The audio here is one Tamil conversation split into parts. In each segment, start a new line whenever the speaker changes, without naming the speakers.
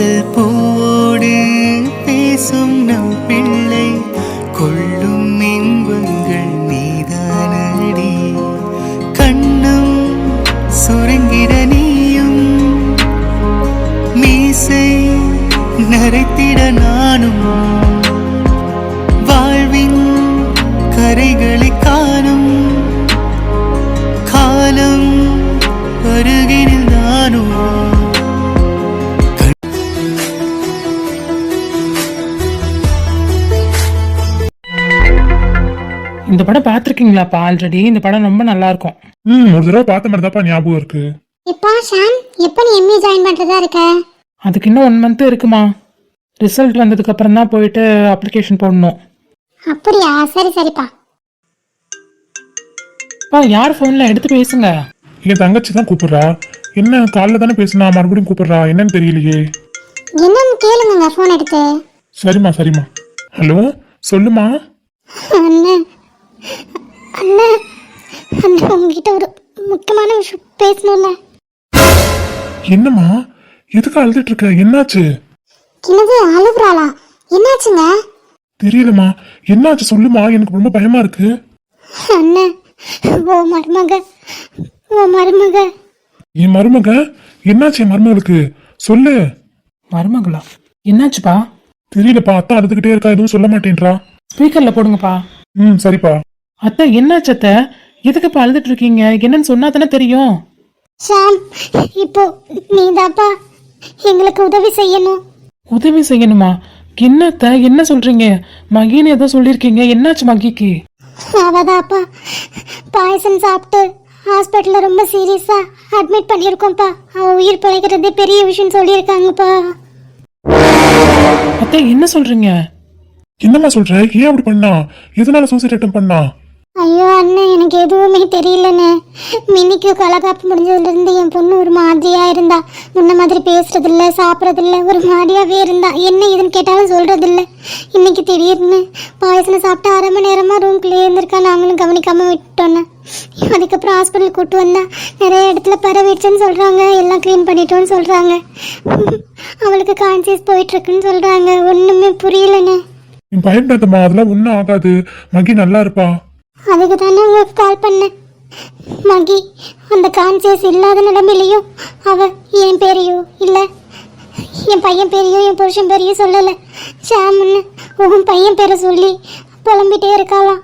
வாசல் பூவோடு பேசும் நம் பிள்ளை கொள்ளும் இன்பங்கள் நீதானடி. கண்ணும் சுருங்கிட நீயும் மீசை நரைத்திட நானும் வாழ்வின் கரைகளை காணும் காலம் அருகினில் நானும்.
இந்த படம் பாத்திருக்கீங்களாப்பா? ஆல்ரெடி இந்த படம் ரொம்ப நல்லா இருக்கும்.
ஒரு தடவை பார்த்த மாதிரி தான்ப்பா ஞாபகம் இருக்கு.
இப்பா ஷாம், எப்ப நீ எம்ஏ ஜாயின் பண்றதா இருக்க?
அதுக்கு இன்னும் 1 month இருக்குமா. ரிசல்ட் வந்ததுக்கு அப்புறம் தான் போயிட்டு அப்ளிகேஷன் போடணும்.
அப்படியா? சரி சரிப்பா.
யார் போன்ல எடுத்து பேசுங்க.
என் தங்கச்சி தான் கூப்பிடுறா. என்ன காலைல தானே பேசுனா, மறுபடியும் கூப்பிடுறா, என்னன்னு தெரியலையே.
என்னன்னு கேளுங்க போன் எடுத்து.
சரிம்மா சரிம்மா. ஹலோ, சொல்லுமா.
அண்ணா அண்ணா அண்ணா, உங்ககிட்ட ஒரு முக்கியமான விஷயம் பேசணும்ல.
என்னம்மா, எதுக்கு அழுதுட்டு இருக்க? என்னாச்சு?
என்னது அழுகுறாளா? என்னாச்சுங்க?
தெரியலம்மா, என்னாச்சு சொல்லுமா, எனக்கு ரொம்ப பயமா இருக்கு.
அண்ணா, ஓ மருமக, ஓ மருமக.
என் மருமக? என்னாச்சு என் மருமகளுக்கு? சொல்லு.
மருமகளா? என்னாச்சுப்பா?
தெரியலப்பா, அத்தா அழுதுகிட்டே இருக்கா, எதுவும் சொல்ல மாட்டேன்றா.
ஸ்பீக்கர்ல போடுங்கப்பா.
சரிப்பா.
அத்தை என்னாச்சு அத்தை? எதுக்குப்பா அழுதுட்டு இருக்கீங்க? என்னன்னு சொன்னா தானே தெரியும்.
ஷாம், இப்போ நீதாப்பா எங்களுக்கு உதவி செய்யணும்.
உதவி செய்யணுமா? என்னத்த என்ன சொல்றீங்க? மகின்னு ஏதோ சொல்லிருக்கீங்க, என்னாச்சு மகிக்கு?
அவதாப்பா பாயசம் சாப்பிட்டு ஹாஸ்பிட்டல்ல ரொம்ப சீரியஸா அட்மிட் பண்ணியிருக்கோம்ப்பா. அவ உயிர் பிழைக்கிறதே பெரிய விஷயம் சொல்லியிருக்காங்கப்பா.
அத்தை என்ன சொல்றீங்க?
என்னம்மா சொல்ற? ஏன் அப்படி பண்ணா? எதனால சூசைட் அட்டம் பண்ணா?
ஐயோ அண்ணன், எனக்கு எதுவுமே தெரியலண்ணே. மின்னிக்கு கலகாப்பு முடிஞ்சதுலேருந்து என் பொண்ணு ஒரு மாதிரியா இருந்தா. முன்ன மாதிரி பேசுறதில்ல, சாப்பிட்றதில்ல, ஒரு மாதிரியாவே இருந்தா. என்ன இதுன்னு கேட்டாலும் சொல்றதில்ல. இன்னைக்கு திடீர்னு பாயசனை சாப்பிட்டு 1/2 மணி நேரமா ரூம்குள்ளேயே இருந்திருக்கா. நாங்களும் கவனிக்காம விட்டோன்னே. அதுக்கப்புறம் ஹாஸ்பிட்டல் கூட்டு வந்தா நிறைய இடத்துல பரவிடுச்சுன்னு சொல்றாங்க. எல்லாம் க்ளீன் பண்ணிட்டோன்னு சொல்றாங்க. அவளுக்கு கான்சியஸ் போயிட்டு இருக்குன்னு சொல்றாங்க. ஒண்ணுமே புரியலண்ணே.
நீ பயப்படாதம்மா, அதெல்லாம் ஒன்றும் ஆகாது. மகி நல்லா இருப்பா.
அதுக்கு தானே உங்களுக்கு கால் பண்ணேன். மகி அந்த கான்சியஸ் இல்லாத நிலைமையிலையும் அவ என் பேரையோ இல்லை என் பையன் பேரையோ என் புருஷன் பேரையோ சொல்லலை. ஷாமுன்னு உன் பையன் பேரை சொல்லி புலம்பிட்டே இருக்காளாம்.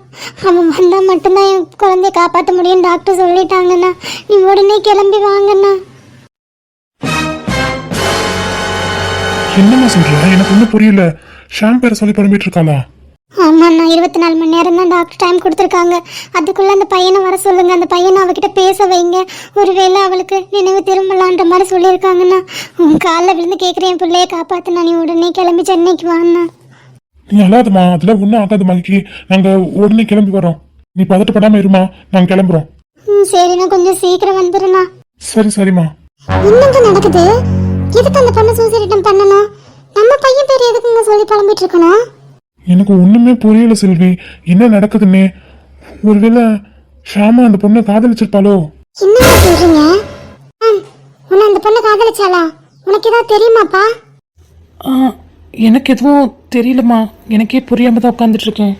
அவன் வந்தால் மட்டும்தான் என் குழந்தைய காப்பாற்ற முடியும் டாக்டர் சொல்லிட்டாங்கண்ணா. நீ உடனே கிளம்பி வாங்கண்ணா.
என்னம்மா சொல்ற? எனக்கு ஒன்றும் புரியல. ஷாம் பேரை சொல்லி புலம்பிட்டு இருக்காளா?
ஆமாண்ணா, 24 மணி நேரம் தான் டாக்டர் டைம் கொடுத்துருக்காங்க. அதுக்குள்ளே அந்த பையனை வர சொல்லுங்க. அந்த பையனை அவகிட்ட பேச வைங்க. ஒருவேளை அவளுக்கு நினைவு திரும்பலான்ற மாதிரி சொல்லியிருக்காங்கண்ணா. உன் காலில் விழுந்து கேட்குறேன், என் பிள்ளைய காப்பாற்றினா. நீ உடனே கிளம்பி சென்னைக்கு வாண்ணா.
நீ அழாதம்மா, அதெல்லாம் ஒன்றும் ஆகாது மகிக்கு. நாங்கள் உடனே கிளம்பி வரோம். நீ பதட்டப்படாமல் இருமா, நாங்கள் கிளம்புறோம்.
சரிண்ணா, கொஞ்சம் சீக்கிரம் வந்துடுண்ணா.
சரி சரிம்மா.
என்னங்க நடக்குது? எதுக்கு அந்த பொண்ணு சூசைட் அட்டம் பண்ணணும்? நம்ம பையன் பேர் எதுக்குங்க சொல்லி புலம்பிட்டு இருக்கணும்?
எனக்கு ஒண்ணுமே புரியல செல்வி, என்ன நடக்குதுன்னே. ஒருவேளை ஷாமா அந்த பொண்ணை காதலிச்சிருப்பாளோ?
என்ன சொல்றீங்க? உன்னை அந்த பொண்ணு காதலிச்சாளா? உனக்கு ஏதாவது தெரியுமாப்பா?
எனக்கு எதுவும் தெரியலம்மா, எனக்கே புரியாம தான் உட்காந்துட்டு இருக்கேன்.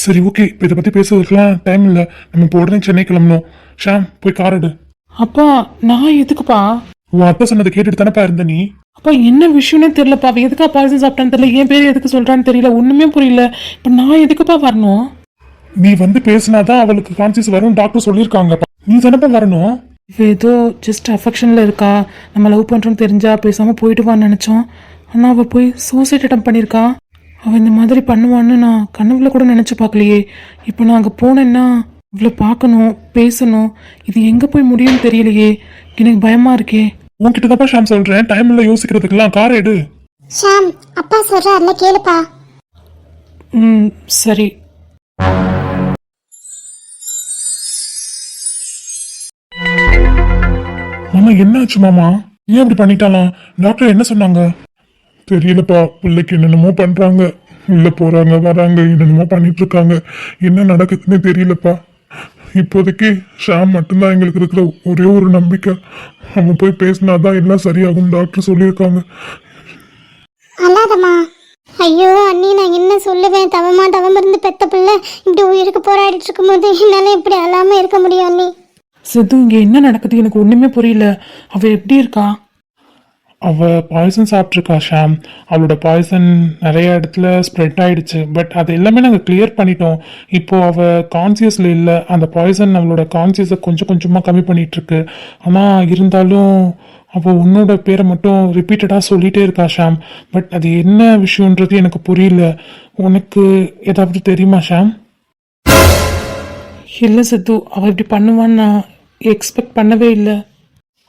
சரி ஓகே, இப்போ இதை பத்தி பேசுறதுக்குலாம் டைம் இல்லை. நம்ம இப்போ உடனே சென்னை கிளம்பணும். ஷாம் போய் கார் எடு.
அப்பா நான் எதுக்குப்பா?
உன் அத்தை சொன்னதை கேட்டுட்டு தானப்பா இருந்த நீ?
அப்பா என்ன விஷயம்னே தெரியலப்பா. அவ எதுக்கா பாயசம் சாப்பிட்டான்னு தெரியல, என் பேர் எதுக்கு சொல்றான்னு தெரியல, ஒண்ணுமே புரியல. இப்ப நான் எதுக்குப்பா வரணும்?
நீ வந்து பேசினாதான் அவளுக்கு கான்சியஸ் வரும் டாக்டர் சொல்லியிருக்காங்க. நீ தானப்பா வரணும்.
இவ ஏதோ ஜஸ்ட் அஃபெக்ஷன்ல இருக்கா, நம்ம லவ் பண்றோம்னு தெரிஞ்சா பேசாம போயிடுவான்னு நினைச்சோம். ஆனா அவ போய் சூசைட் அட்டம் பண்ணிருக்கா. அவ இந்த மாதிரி பண்ணுவான்னு நான் கனவுல கூட நினைச்சு பார்க்கலையே. இப்போ நான் அங்கே போனேன்னா இவ்வளோ பார்க்கணும், பேசணும், இது எங்க போய் முடியும்னு தெரியலையே. எனக்கு பயமா இருக்கே.
உன்கிட்ட தான் ஷாம் சொல்றேன், டைம் இல்லை யோசிக்கிறதுக்கெல்லாம். கார் எடு.
ஷாம், அப்பா சொல்றாருல கேளுப்பா.
சரி.
மாமா என்னாச்சு மாமா? ஏன் அப்படி பண்ணிட்டாலாம்? டாக்டர் என்ன சொன்னாங்க? தெரியலப்பா, பிள்ளைக்கு என்னென்னமோ பண்றாங்க. உள்ள போறாங்க வராங்க, என்னென்னமோ பண்ணிட்டு இருக்காங்க. என்ன நடக்குதுன்னு தெரியலப்பா. இப்போதைக்கு ஷாம் மட்டும்தான் எங்களுக்கு இருக்கிற ஒரே ஒரு நம்பிக்கை. அவன் போய் பேசினாதான் எல்லாம் சரியாகும் டாக்டர் சொல்லியிருக்காங்க.
அல்லாதம்மா. ஐயோ அண்ணி, நான் என்ன சொல்லுவேன்? தவம் இருந்து பெத்த பிள்ளை இப்படி உயிருக்கு போராடிட்டு இருக்கும்போது என்னால இப்படி அழாம இருக்க முடியும் அண்ணி?
சித்து, இங்கே என்ன நடக்குது எனக்கு ஒன்றுமே புரியல. அவள் எப்படி இருக்கா?
அவ பாய்சன் சாப்பிட்ருக்கா ஷாம். அவளோட பாய்சன் நிறைய இடத்துல ஸ்ப்ரெட் ஆயிடுச்சு. பட் அது எல்லாமே நாங்கள் கிளியர் பண்ணிட்டோம். இப்போ அவ கான்சியஸ்ல இல்லை. அந்த பாய்சன் அவளோட கான்சியஸை கொஞ்சம் கொஞ்சமாக கம்மி பண்ணிட்டு இருக்கு. ஆனால் இருந்தாலும் அவள் உன்னோட பேரை மட்டும் ரிப்பீட்டடாக சொல்லிட்டே இருக்கா ஷாம். பட் அது என்ன விஷயன்றது எனக்கு புரியல. உனக்கு ஏதாவது தெரியுமா ஷாம்?
இல்லை சித்து, அவள் இப்படி பண்ணுவான்னு நான் எக்ஸ்பெக்ட் பண்ணவே இல்லை.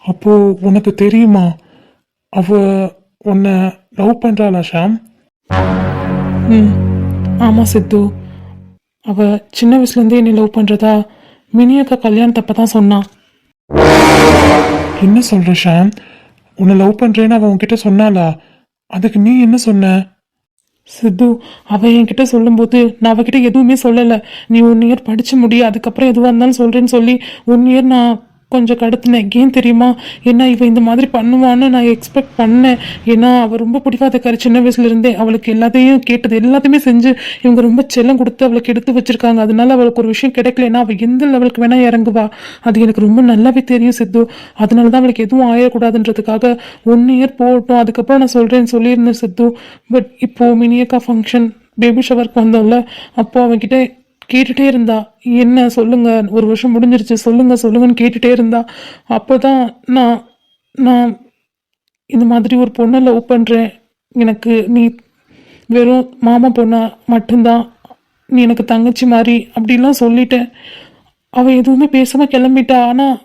அப்போ உனக்கு தெரியுமா அவ உன்னை லவ் பண்றாளா ஷாம்?
ம், ஆமாம் சித்து. அவள் சின்ன வயசுலேருந்தே என்னை லவ் பண்ணுறதா மினியக்கா கல்யாணத்தப்ப தான் சொன்னான்.
என்ன சொல்ற ஷாம்? உன்னை லவ் பண்றேன்னு அவன் உன்கிட்ட சொன்னாளா? அதுக்கு நீ என்ன சொன்ன?
சித்து, அவள் என்கிட்ட சொல்லும்போது நான் அவகிட்ட எதுவுமே சொல்லலை. நீ 1 இயர் படிச்சு முடி, அதுக்கப்புறம் எதுவாக இருந்தாலும் சொல்கிறேன்னு சொல்லி 1 இயர் நான் கொஞ்சம் கடத்தினேன். ஏன் தெரியுமா? ஏன்னா இவன் இந்த மாதிரி பண்ணுவான்னு நான் எக்ஸ்பெக்ட் பண்ணேன். ஏன்னா அவள் ரொம்ப பிடிக்காதக்காரி சின்ன வயசுலேருந்தே. அவளுக்கு எல்லாத்தையும் கேட்டது எல்லாத்தையுமே செஞ்சு இவங்க ரொம்ப செல்லம் கொடுத்து அவளுக்கு எடுத்து வச்சிருக்காங்க. அதனால அவளுக்கு ஒரு விஷயம் கிடைக்கலன்னா அவள் எந்த லெவலுக்கு வேணா இறங்குவா. அது எனக்கு ரொம்ப நல்லாவே தெரியும் சித்து. அதனால தான் அவளுக்கு எதுவும் ஆயிடக்கூடாதுன்றதுக்காக 1 இயர் போகட்டும், அதுக்கப்புறம் நான் சொல்கிறேன்னு சொல்லியிருந்தேன் சித்து. பட் இப்போது மினியக்கா ஃபங்க்ஷன் பேபி ஷவருக்கு வந்தோம்ல, அப்போ அவன்கிட்ட கேட்டுட்டே இருந்தா, என்ன சொல்லுங்க, 1 வருஷம் முடிஞ்சிருச்சு, சொல்லுங்க சொல்லுங்கன்னு கேட்டுட்டே இருந்தா. அப்போதான் நான் நான் இந்த மாதிரி ஒரு பொண்ணை லவ் பண்ணுறேன், எனக்கு நீ வெறும் மாமா பொண்ணா மட்டும்தான், நீ எனக்கு தங்கச்சி மாதிரி அப்படிலாம் சொல்லிட்டேன். அவள் எதுவுமே பேசாமல் கிளம்பிட்டா. ஆனால்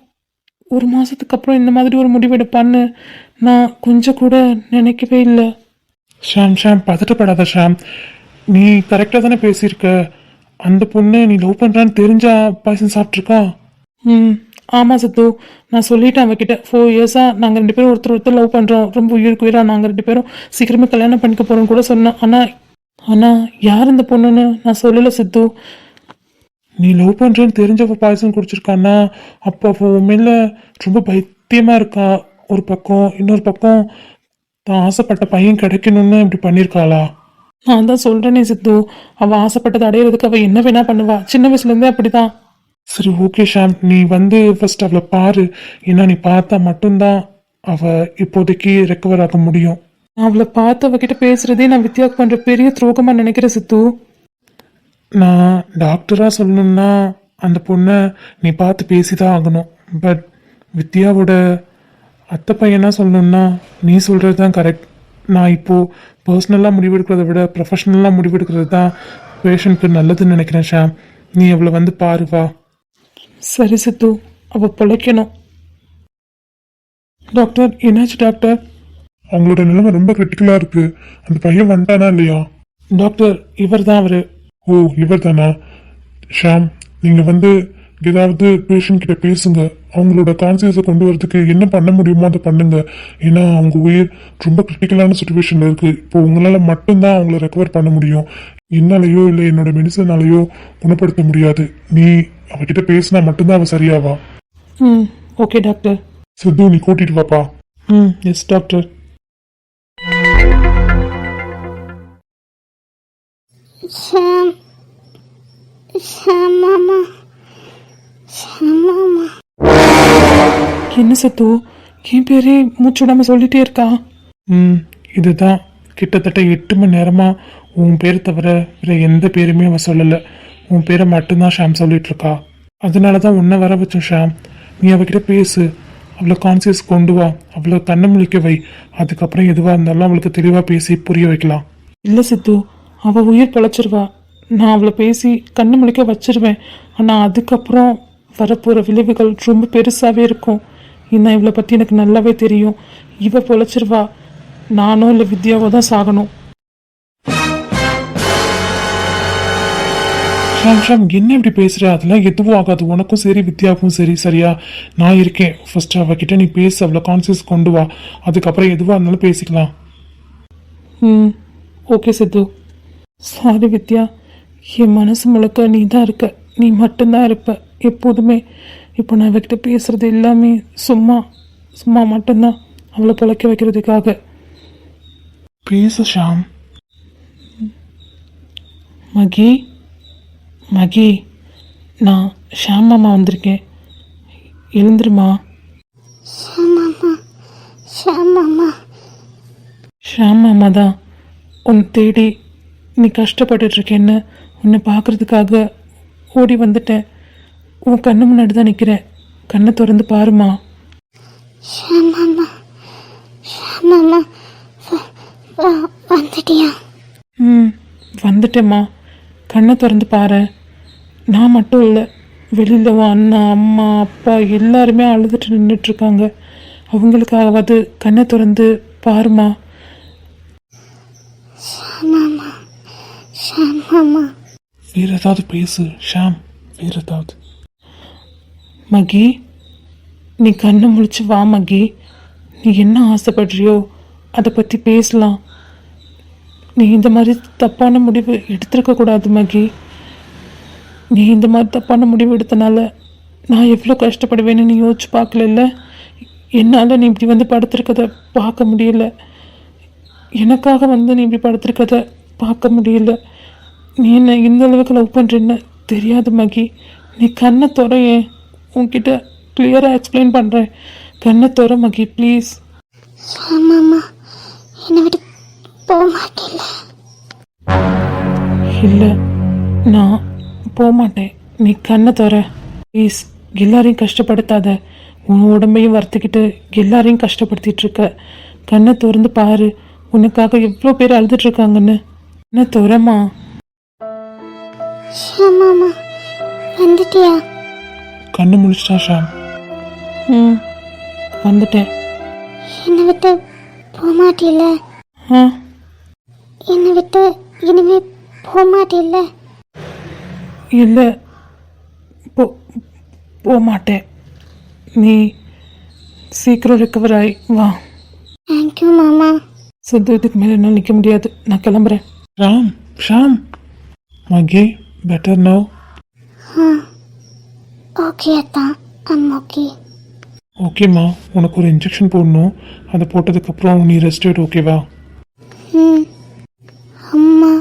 1 மாதத்துக்கு அப்புறம் இந்த மாதிரி ஒரு முடிவெடுப்பான்னு நான் கொஞ்சம் கூட நினைக்கவே இல்லை.
ஷாம் ஷாம், பதட்டப்படாத ஷாம். நீ கரெக்டாக தானே பேசியிருக்க. அந்த பொண்ணு நீ லவ் பண்றான்னு தெரிஞ்சா பாய்சன் சாப்பிட்ருக்கா?
ம், ஆமாம் சித்து. நான் சொல்லிட்டேன் அவகிட்ட, 4 இயர்ஸாக நாங்கள் 2 பேரும் ஒருத்தர் லவ் பண்ணுறோம், ரொம்ப உயிருக்கு உயிராக நாங்கள் 2 பேரும் சீக்கிரமே கல்யாணம் பண்ணிக்க போகிறோம் கூட சொன்னேன். ஆனால் யார் இந்த பொண்ணுன்னு நான் சொல்லலை சித்து.
நீ லவ் பண்றேன்னு தெரிஞ்சவ பாய்சன் குடிச்சிருக்கான்னா அப்போ அவ உன் மேல ரொம்ப பைத்தியமா இருக்கா ஒரு பக்கம். இன்னொரு பக்கம் தான் ஆசைப்பட்ட பையன் கிடைக்கணும்னு இப்படி பண்ணியிருக்காளா?
நான் தான் சொல்கிறேனே சித்து, அவள் ஆசைப்பட்டதை அடையிறதுக்கு அவள் என்ன வேணா பண்ணுவா. சின்ன வயசுலேருந்தே அப்படிதான்.
சரி ஓகே ஷாம், நீ ஃபர்ஸ்ட் அவளை பாரு. ஏன்னா நீ பார்த்தா மட்டும்தான் அவ இப்போதைக்கு ரெக்கவர் ஆக முடியும்.
நான் அவளை பார்த்து அவகிட்ட பேசுறதே நான் வித்யாவுக்கு பண்ணுற பெரிய துரோகமாக நினைக்கிறேன் சித்து.
நான் டாக்டரா சொல்லணும்னா அந்த பொண்ணை நீ பார்த்து பேசிதான் ஆகணும். பட் வித்யாவோட அத்தை பையனா சொல்லணும்னா நீ சொல்றது தான் கரெக்ட். நான் இப்போ பர்சனலாக முடிவெடுக்கிறத விட ப்ரொஃபஷனலாக முடிவெடுக்கிறது தான் பேஷண்ட்க்கு நல்லதுன்னு நினைக்கிறேன் ஷாம். நீ அவளை பாரு வா.
சரி சித்து, அவள் பிழைக்கணும்.
டாக்டர், என்னாச்சு டாக்டர்? அவங்களோட நிலைமை ரொம்ப கிரிட்டிக்கலா இருக்கு. அந்த பையன் வந்துட்டானா இல்லையா? டாக்டர், இவர் தான் அவரு. ஓ, இவர் தானா? ஷாம், நீங்க ஏதாவது பேஷண்ட் கிட்ட பேசுங்க. அவங்களோட கான்சியஸை கொண்டு வரதுக்கு என்ன பண்ண முடியுமோ அதை பண்ணுங்க. ஏன்னா அவங்க உயிர் ரொம்ப கிரிட்டிக்கலான சுச்சுவேஷன்ல இருக்கு. இப்போ உங்களால மட்டும்தான் அவங்கள ரெக்கவர் பண்ண முடியும். என்னாலையோ இல்லை என்னோட மெடிசனாலையோ குணப்படுத்த முடியாது. நீ அவகிட்ட பேசினா மட்டும்தான் அவ சரியாவா.
ம், ஓகே டாக்டர்.
சித்து, நீ கூட்டிட்டு வாப்பா.
ம், எஸ் டாக்டர்.
ஷாம், ஷாம் மாமா, ஷாம் மாமா.
என்ன சித்து, என் பேரே மூச்சு விடாம சொல்லிட்டே இருக்கா?
இதுதான் கிட்டத்தட்ட 8 மணி நேரமா உன் பேரை தவிர வேற எந்த பேருமே அவ சொல்லலை. உன் பேரை மட்டும்தான் ஷாம் சொல்லிட்டு இருக்கா. அதனால தான் உன்னை வர வச்சோம் ஷாம். நீ அவகிட்ட பேசு, அவளை கான்சியஸ் கொண்டு வா, அவளை கண்ணை முழிக்க வை. அதுக்கப்புறம் எதுவாக இருந்தாலும் அவளுக்கு தெளிவாக பேசி புரிய வைக்கலாம்.
இல்லை சித்து, அவள் உயிர் பிழைச்சிருவா. நான் அவளை பேசி கண்ணு முழிக்க வச்சிருவேன். ஆனால் அதுக்கப்புறம் வரப்போகிற விளைவுகள் ரொம்ப பெருசாகவே இருக்கும். இன்னும் இவளை பற்றி எனக்கு நல்லாவே தெரியும். இவ பொழைச்சிருவா, நானோ இல்லை வித்யாவோ தான் சாகணும்.
ஷாம் ஷாம், என்ன இப்படி பேசுற? அதெல்லாம் எதுவும் ஆகாது. உனக்கும் சரி வித்யாவுக்கும் சரி. சரியா? நான் இருக்கேன். ஃபர்ஸ்ட் அவகிட்ட நீ பேசு, அவளை கான்சியஸ் கொண்டு வா. அதுக்கப்புறம் எதுவாக இருந்தாலும் பேசிக்கலாம்.
ம், ஓகே சித்து. சாரி வித்யா, என் மனசு முழுக்க நீ தான் இருக்க, நீ மட்டும்தான் இருப்ப எப்போதுமே. இப்போ நான் அவகிட்ட பேசுறது எல்லாமே சும்மா சும்மா மட்டும்தான், அவளை பிழைக்க வைக்கிறதுக்காக.
பேசு ஷாம்.
மகி மகி, நான் ஷாம் மாமா வந்திருக்கேன், எழுந்துருமா.
ஷாமாமா.
ஷாம் மாமா தான் உன்னை தேடி நீ கஷ்டப்பட்டுட்ருக்கேன்னு உன்னை பார்க்குறதுக்காக ஓடி வந்துட்டேன். உன் கண்ணு முன்னாடி தான் நிற்கிறேன், கண்ணை திறந்து பாருமா.
ஷாமாமா. வந்துட்டியா?
வந்துட்டேம்மா, கண்ணை திறந்து பாரு. நான் மட்டும் இல்லை, வெளியில் அண்ணா அம்மா அப்பா எல்லாருமே அழுதுட்டு நின்றுட்டுருக்காங்க. அவங்களுக்காவது கண்ணை திறந்து பாருமா.
ஷாமாமா.
வேற ஏதாவது பேசு ஷாம், வேற ஏதாவது.
மகி, நீ கண்ணை முழிச்சு வா மகி. நீ என்ன ஆசைப்படுறியோ அதை பற்றி பேசலாம். நீ இந்த மாதிரி தப்பான முடிவு எடுத்துருக்கக்கூடாது மகி. நீ இந்த மாதிரி தப்பான முடிவு எடுத்தனால நான் எவ்வளோ கஷ்டப்படுவேன்னு நீ யோசிச்சு பார்க்கல. என்னால் நீ இப்படி வந்து படுத்திருக்கதை பார்க்க முடியல. எனக்காக வந்து நீ இப்படி படுத்திருக்கதை பார்க்க முடியல. நீ என்ன இந்த அளவுக்கு லவ் பண்ணுறேன்னு தெரியாது மகி. நீ கண்ணை துறையேன், உன்கிட்ட கிளியராக எக்ஸ்பிளைன் பண்ணுறேன். கண்ணை துறை மகி ப்ளீஸ்.
ஷாமாமா, என்னை விட்டு போக மாட்டேல்ல?
இல்லை, நான் போக மாட்டேன். நீ கண்ணை தர ப்ளீஸ். எல்லாரையும் கஷ்டப்படுத்தாத. உன் உடம்பையும் வறுத்துக்கிட்டு எல்லாரையும் கஷ்டப்படுத்திட்டு இருக்க. கண்ணை திறந்து பாரு. உனக்காக எவ்வளோ பேர் அழுதுட்ருக்காங்கன்னு. என்ன துறமா.
ஷாமாமா, வந்துட்டியா?
கண்ணு முழிச்சிட்டா ஷாம்.
வந்துட்டேன்.
என்னை விட்டு போக மாட்டேல்ல?
ஆ,
என்னை விட்டு இனிமே போக மாட்டேல்ல?
இல்லை, போக மாட்டேன். நீ சீக்கிரம் ரெக்கவர் ஆகி வா.
தேங்க்யூ மாமா.
சித்து, இதுக்கு மேலே என்னால் நிற்க முடியாது, நான் கிளம்புறேன்.
ஷாம் ஷாம். மகி பெட்டர் நவ்?
ஓகே அத்தா, ஐம் ஓகே.
ஓகேம்மா, உனக்கு ஒரு இன்ஜெக்ஷன் போடணும். அதை போட்டதுக்கப்புறம் நீ ரெஸ்ட் எடு, ஓகேவா?
அம்மா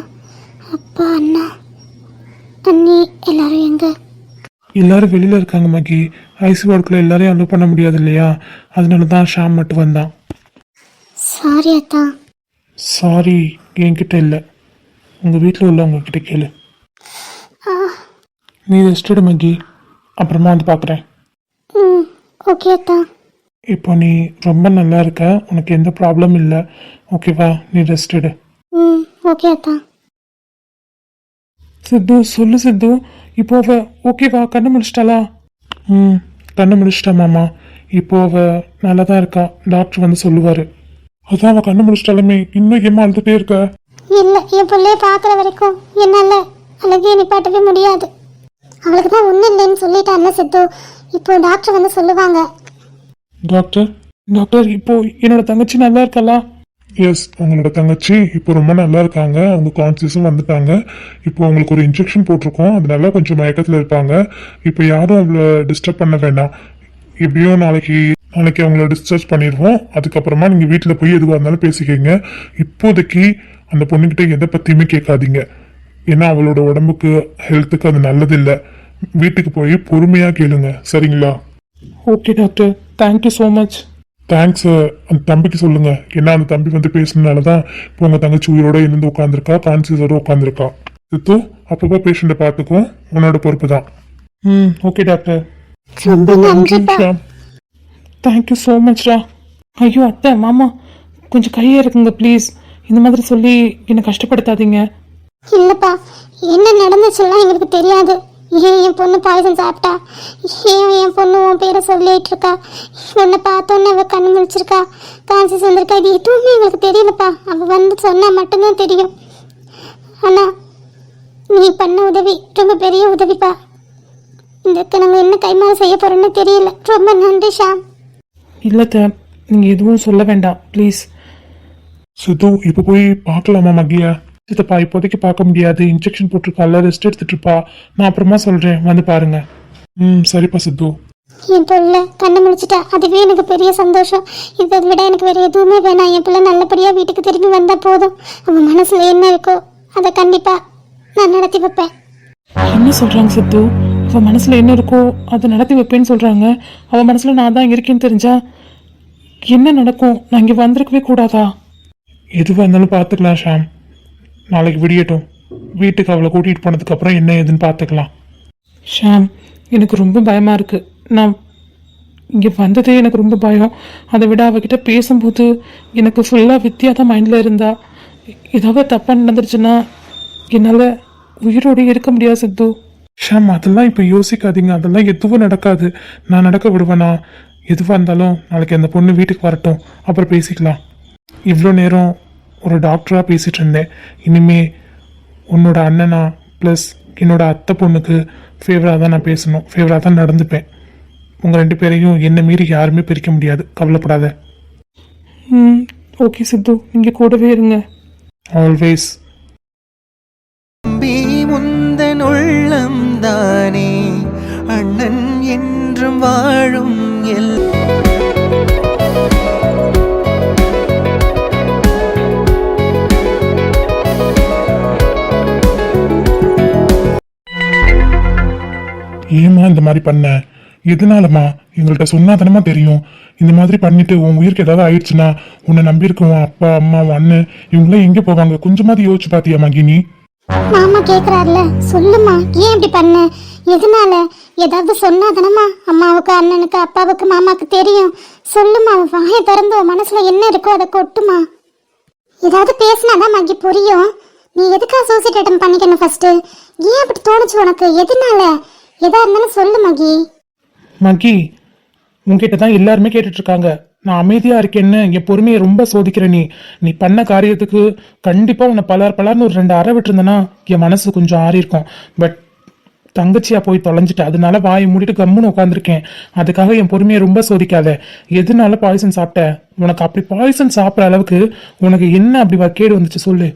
அப்பா அண்ணா அண்ணி எல்லாரும் எங்க?
எல்லாரும் வெளியில் இருக்காங்க மகி. ஐசி வார்டுக்குள்ள எல்லாரையும் அலோவ் பண்ண முடியாது இல்லையா, அதனால தான் ஷாம் மட்டும் வந்தான்.
சாரி அத்தா.
சாரி என்கிட்ட இல்லை, உங்கள் வீட்டில் உள்ளவங்க கிட்ட கேளு. நீ ரெஸ்ட் எடு மகி, அப்புறமா வந்து பார்க்குறேன்.
ஓகே அத்தா.
இப்போ நீ ரொம்ப நல்லா இருக்க, உனக்கு எந்த ப்ராப்ளம் இல்லை, ஓகேவா? நீ ரெஸ்ட் எடு.
ஓகே அத்தா.
சித்து சொல்லு சித்து, இப்போ அவ ஓகேவா? கண்ணு முடிச்சிட்டாளா?
கண்ணை முடிச்சிட்டா மாமா. இப்போ அவ நல்லா தான் இருக்கா, டாக்டர் வந்து சொல்லுவார். அதான் அவள் கண்ணு முடிச்சிட்டாலுமே இன்னும் ஏமா அழுதுகிட்டே இருக்க?
இல்லை, என் பிள்ளைய பார்க்குற வரைக்கும் என்னால் அழகே நிப்பாட்டவே முடியாது. அவளுக்கு தான் ஒன்றும் இல்லைன்னு சொல்லிட்டான்னு சித்து. இப்போ டாக்டர் வந்து சொல்லுவாங்க.
டாக்டர்?
டாக்டர், இப்போ என்னோட தங்கச்சி நல்லா இருக்காளா?
எஸ், உங்களோட தங்கச்சி இப்போ ரொம்ப நல்லா இருக்காங்க, அவங்க கான்சியஸும் வந்துட்டாங்க. இப்போ அவங்களுக்கு ஒரு இன்ஜெக்ஷன் போட்டிருக்கோம், அதனால கொஞ்சம் மயக்கத்தில் இருப்பாங்க. இப்போ யாரும் அவளை டிஸ்டர்ப் பண்ண வேண்டாம். எப்படியும் நாளைக்கு அவங்கள டிஸ்சார்ஜ் பண்ணிடுவோம். அதுக்கப்புறமா நீங்கள் வீட்டில் போய் எதுவாக இருந்தாலும் பேசிக்கங்க. இப்போதைக்கு அந்த பொண்ணுக்கிட்ட எதை பற்றியுமே கேட்காதீங்க, ஏன்னா அவளோட உடம்புக்கு ஹெல்த்துக்கு அது நல்லதில்லை. வீட்டுக்கு போய் பொறுமையாக கேளுங்க, சரிங்களா?
Okay doctor, thank you so much.
Thanks. அந்த தம்பிக்கு சொல்லுங்க, ஏன்னா அந்த தம்பி வந்து பேசுனதுனால தான் இப்போ உங்கள் தங்கச்சி உயிரோட இருந்து உட்காந்துருக்கா, கான்சியஸோட உட்காந்துருக்கா. சித்து, அப்பப்போ பேஷண்ட்டை பார்த்துக்கோ, உன்னோட பொறுப்பு தான்.
Okay doctor.
ரொம்ப நன்றிப்பா.
தேங்க்யூ ஸோ மச்ரா. ஐயோ அத்தை, மாமா, கொஞ்சம் கையை இருக்குங்க ப்ளீஸ். இந்த மாதிரி சொல்லி என்னை கஷ்டப்படுத்தாதீங்க.
இல்லைப்பா, என்ன நடந்துச்சுலாம் எங்களுக்கு தெரியாது. ஏன் என் பொண்ணு பாய்சன் சாப்பிட்டா, ஏன் என் பொண்ணு உன் பேரை சொல்லிட்டு இருக்கா, உன்னை பார்த்தோன்னே அவள் கண்ணு முடிச்சிருக்கா, கான்சியஸ் வந்திருக்கா, இது எதுவுமே எங்களுக்கு தெரியலப்பா. அவள் வந்து சொன்னால் மட்டும்தான் தெரியும். ஆனால் நீ பண்ண உதவி ரொம்ப பெரிய உதவிப்பா. இதுக்கு நாங்கள் என்ன கைமாறு செய்ய போகிறோன்னு தெரியல. ரொம்ப நன்றி ஷாம்.
இல்லைத்த, நீங்கள் எதுவும் சொல்ல வேண்டாம் ப்ளீஸ்.
சித்து, இப்போ போய் பார்க்கலாமா மகியா? சித்தப்பா, இப்போதைக்கு பார்க்க முடியாது, இன்ஜெக்ஷன் போட்டிருக்கால, ரெஸ்ட் எடுத்துட்டு இருப்பா. நான் அப்புறமா சொல்கிறேன், வந்து பாருங்க. சரிப்பா சித்து.
என் பிள்ளை கண்ணை முழிச்சிட்டா, அதுவே எனக்கு பெரிய சந்தோஷம். இதை விட எனக்கு வேற எதுவுமே வேணாம். என் பிள்ளை நல்லபடியாக வீட்டுக்கு திரும்பி வந்தால் போதும். அவன் மனசில் என்ன இருக்கோ அதை கண்டிப்பாக நான் நடத்தி வைப்பேன்.
என்ன சொல்கிறாங்க சித்து? அவள் மனசில் என்ன இருக்கோ அதை நடத்தி வைப்பேன்னு சொல்கிறாங்க. அவள் மனசில் நான் தான் இருக்கேன்னு தெரிஞ்சா என்ன நடக்கும்? நான் இங்கே வந்திருக்கவே கூடாதா?
எதுவாக இருந்தாலும் பார்த்துக்கலாம் ஷாம். நாளைக்கு விடியட்டும். வீட்டுக்கு அவளை கூட்டிகிட்டு போனதுக்கப்புறம் என்ன ஏதுன்னு பார்த்துக்கலாம்.
ஷாம், எனக்கு ரொம்ப பயமாக இருக்குது. நான் இங்கே வந்ததே எனக்கு ரொம்ப பயம். அதை விட அவகிட்ட பேசும்போது எனக்கு ஃபுல்லாக வித்தியாக தான் மைண்டில் இருந்தா. ஏதாவது தப்பாக நடந்துருச்சுன்னா என்னால் உயிரோடு இருக்க முடியாது சித்து.
ஷாம், அதெல்லாம் இப்போ யோசிக்காதீங்க. அதெல்லாம் எதுவும் நடக்காது. நான் நடக்க விடுவேனா? எதுவாக இருந்தாலும் நாளைக்கு அந்த பொண்ணு வீட்டுக்கு வரட்டும், அப்புறம் பேசிக்கலாம். இவ்வளோ நேரம் ஒரு டாக்டராக பேசிகிட்டு இருந்தேன். இனிமே உன்னோட அண்ணனா ப்ளஸ் என்னோட அத்தை பொண்ணுக்கு ஃபேவராக தான் நான் பேசணும், ஃபேவராக தான் நடந்துப்பேன். உங்கள் 2 பேரையும் என்னை மீறி யாருமே பிரிக்க முடியாது. கவலைப்படாத.
ஓகே சித்து, இங்கே கூடவே இருங்க.
ஆல்வேஸ்.
நம்பி முந்தன் உள்ளம் தானே அண்ணன் என்றும் வாழும்
ஏம்மா இந்த மாதிரி பண்ண? எதனாலம்மா? எங்கள்கிட்ட சொன்னாதானமா தெரியும். இந்த மாதிரி பண்ணிட்டு உன் உயிருக்கு ஏதாவது ஆயிடுச்சுன்னா உன்னை நம்பியிருக்க உன் அப்பா அம்மா உன் அண்ணன் இவங்களாம் எங்கே போவாங்க? கொஞ்சமாவது யோசிச்சு பார்த்தியா மகினி?
மாமா கேக்குறாருல, சொல்லுமா, ஏன் இப்படி பண்ண? எதனால? ஏதாவது சொன்னாதானமா அம்மாவுக்கு அண்ணனுக்கு அப்பாவுக்கு மாமாவுக்கு தெரியும். சொல்லுமா, வாயை திறந்து உன் மனசுல என்ன இருக்கோ அதை கொட்டுமா. ஏதாவது பேசினாதான் மகி புரியும். நீ எதுக்காக சூசைட் அட்டம் பண்ணிக்கணும் ஃபர்ஸ்ட்? ஏன் அப்படி தோணுச்சு உனக்கு? எதனால? எதா இருந்தாலும் சொல்லு மகி.
மகி, உன்கிட்ட தான் எல்லாருமே கேட்டுட்டு இருக்காங்க. நான் அமைதியா இருக்கேன்னு என் பொறுமையை ரொம்ப சோதிக்கிற நீ பண்ண காரியத்துக்கு கண்டிப்பா உன்னை பலர்னு ஒரு 2 அறை விட்டுருந்தேன்னா என் மனசு கொஞ்சம் ஆறி இருக்கும். பட் தங்கச்சியா போய் தொலைஞ்சிட்டு அதனால வாயை மூடிட்டு கம்முன்னு உட்காந்துருக்கேன். அதுக்காக என் பொறுமையை ரொம்ப சோதிக்காத. எதனால பாய்சன் சாப்பிட்ட? உனக்கு அப்படி பாய்சன் சாப்பிட்ற அளவுக்கு உனக்கு என்ன அப்படி கேடு வந்துச்சு சொல்லு.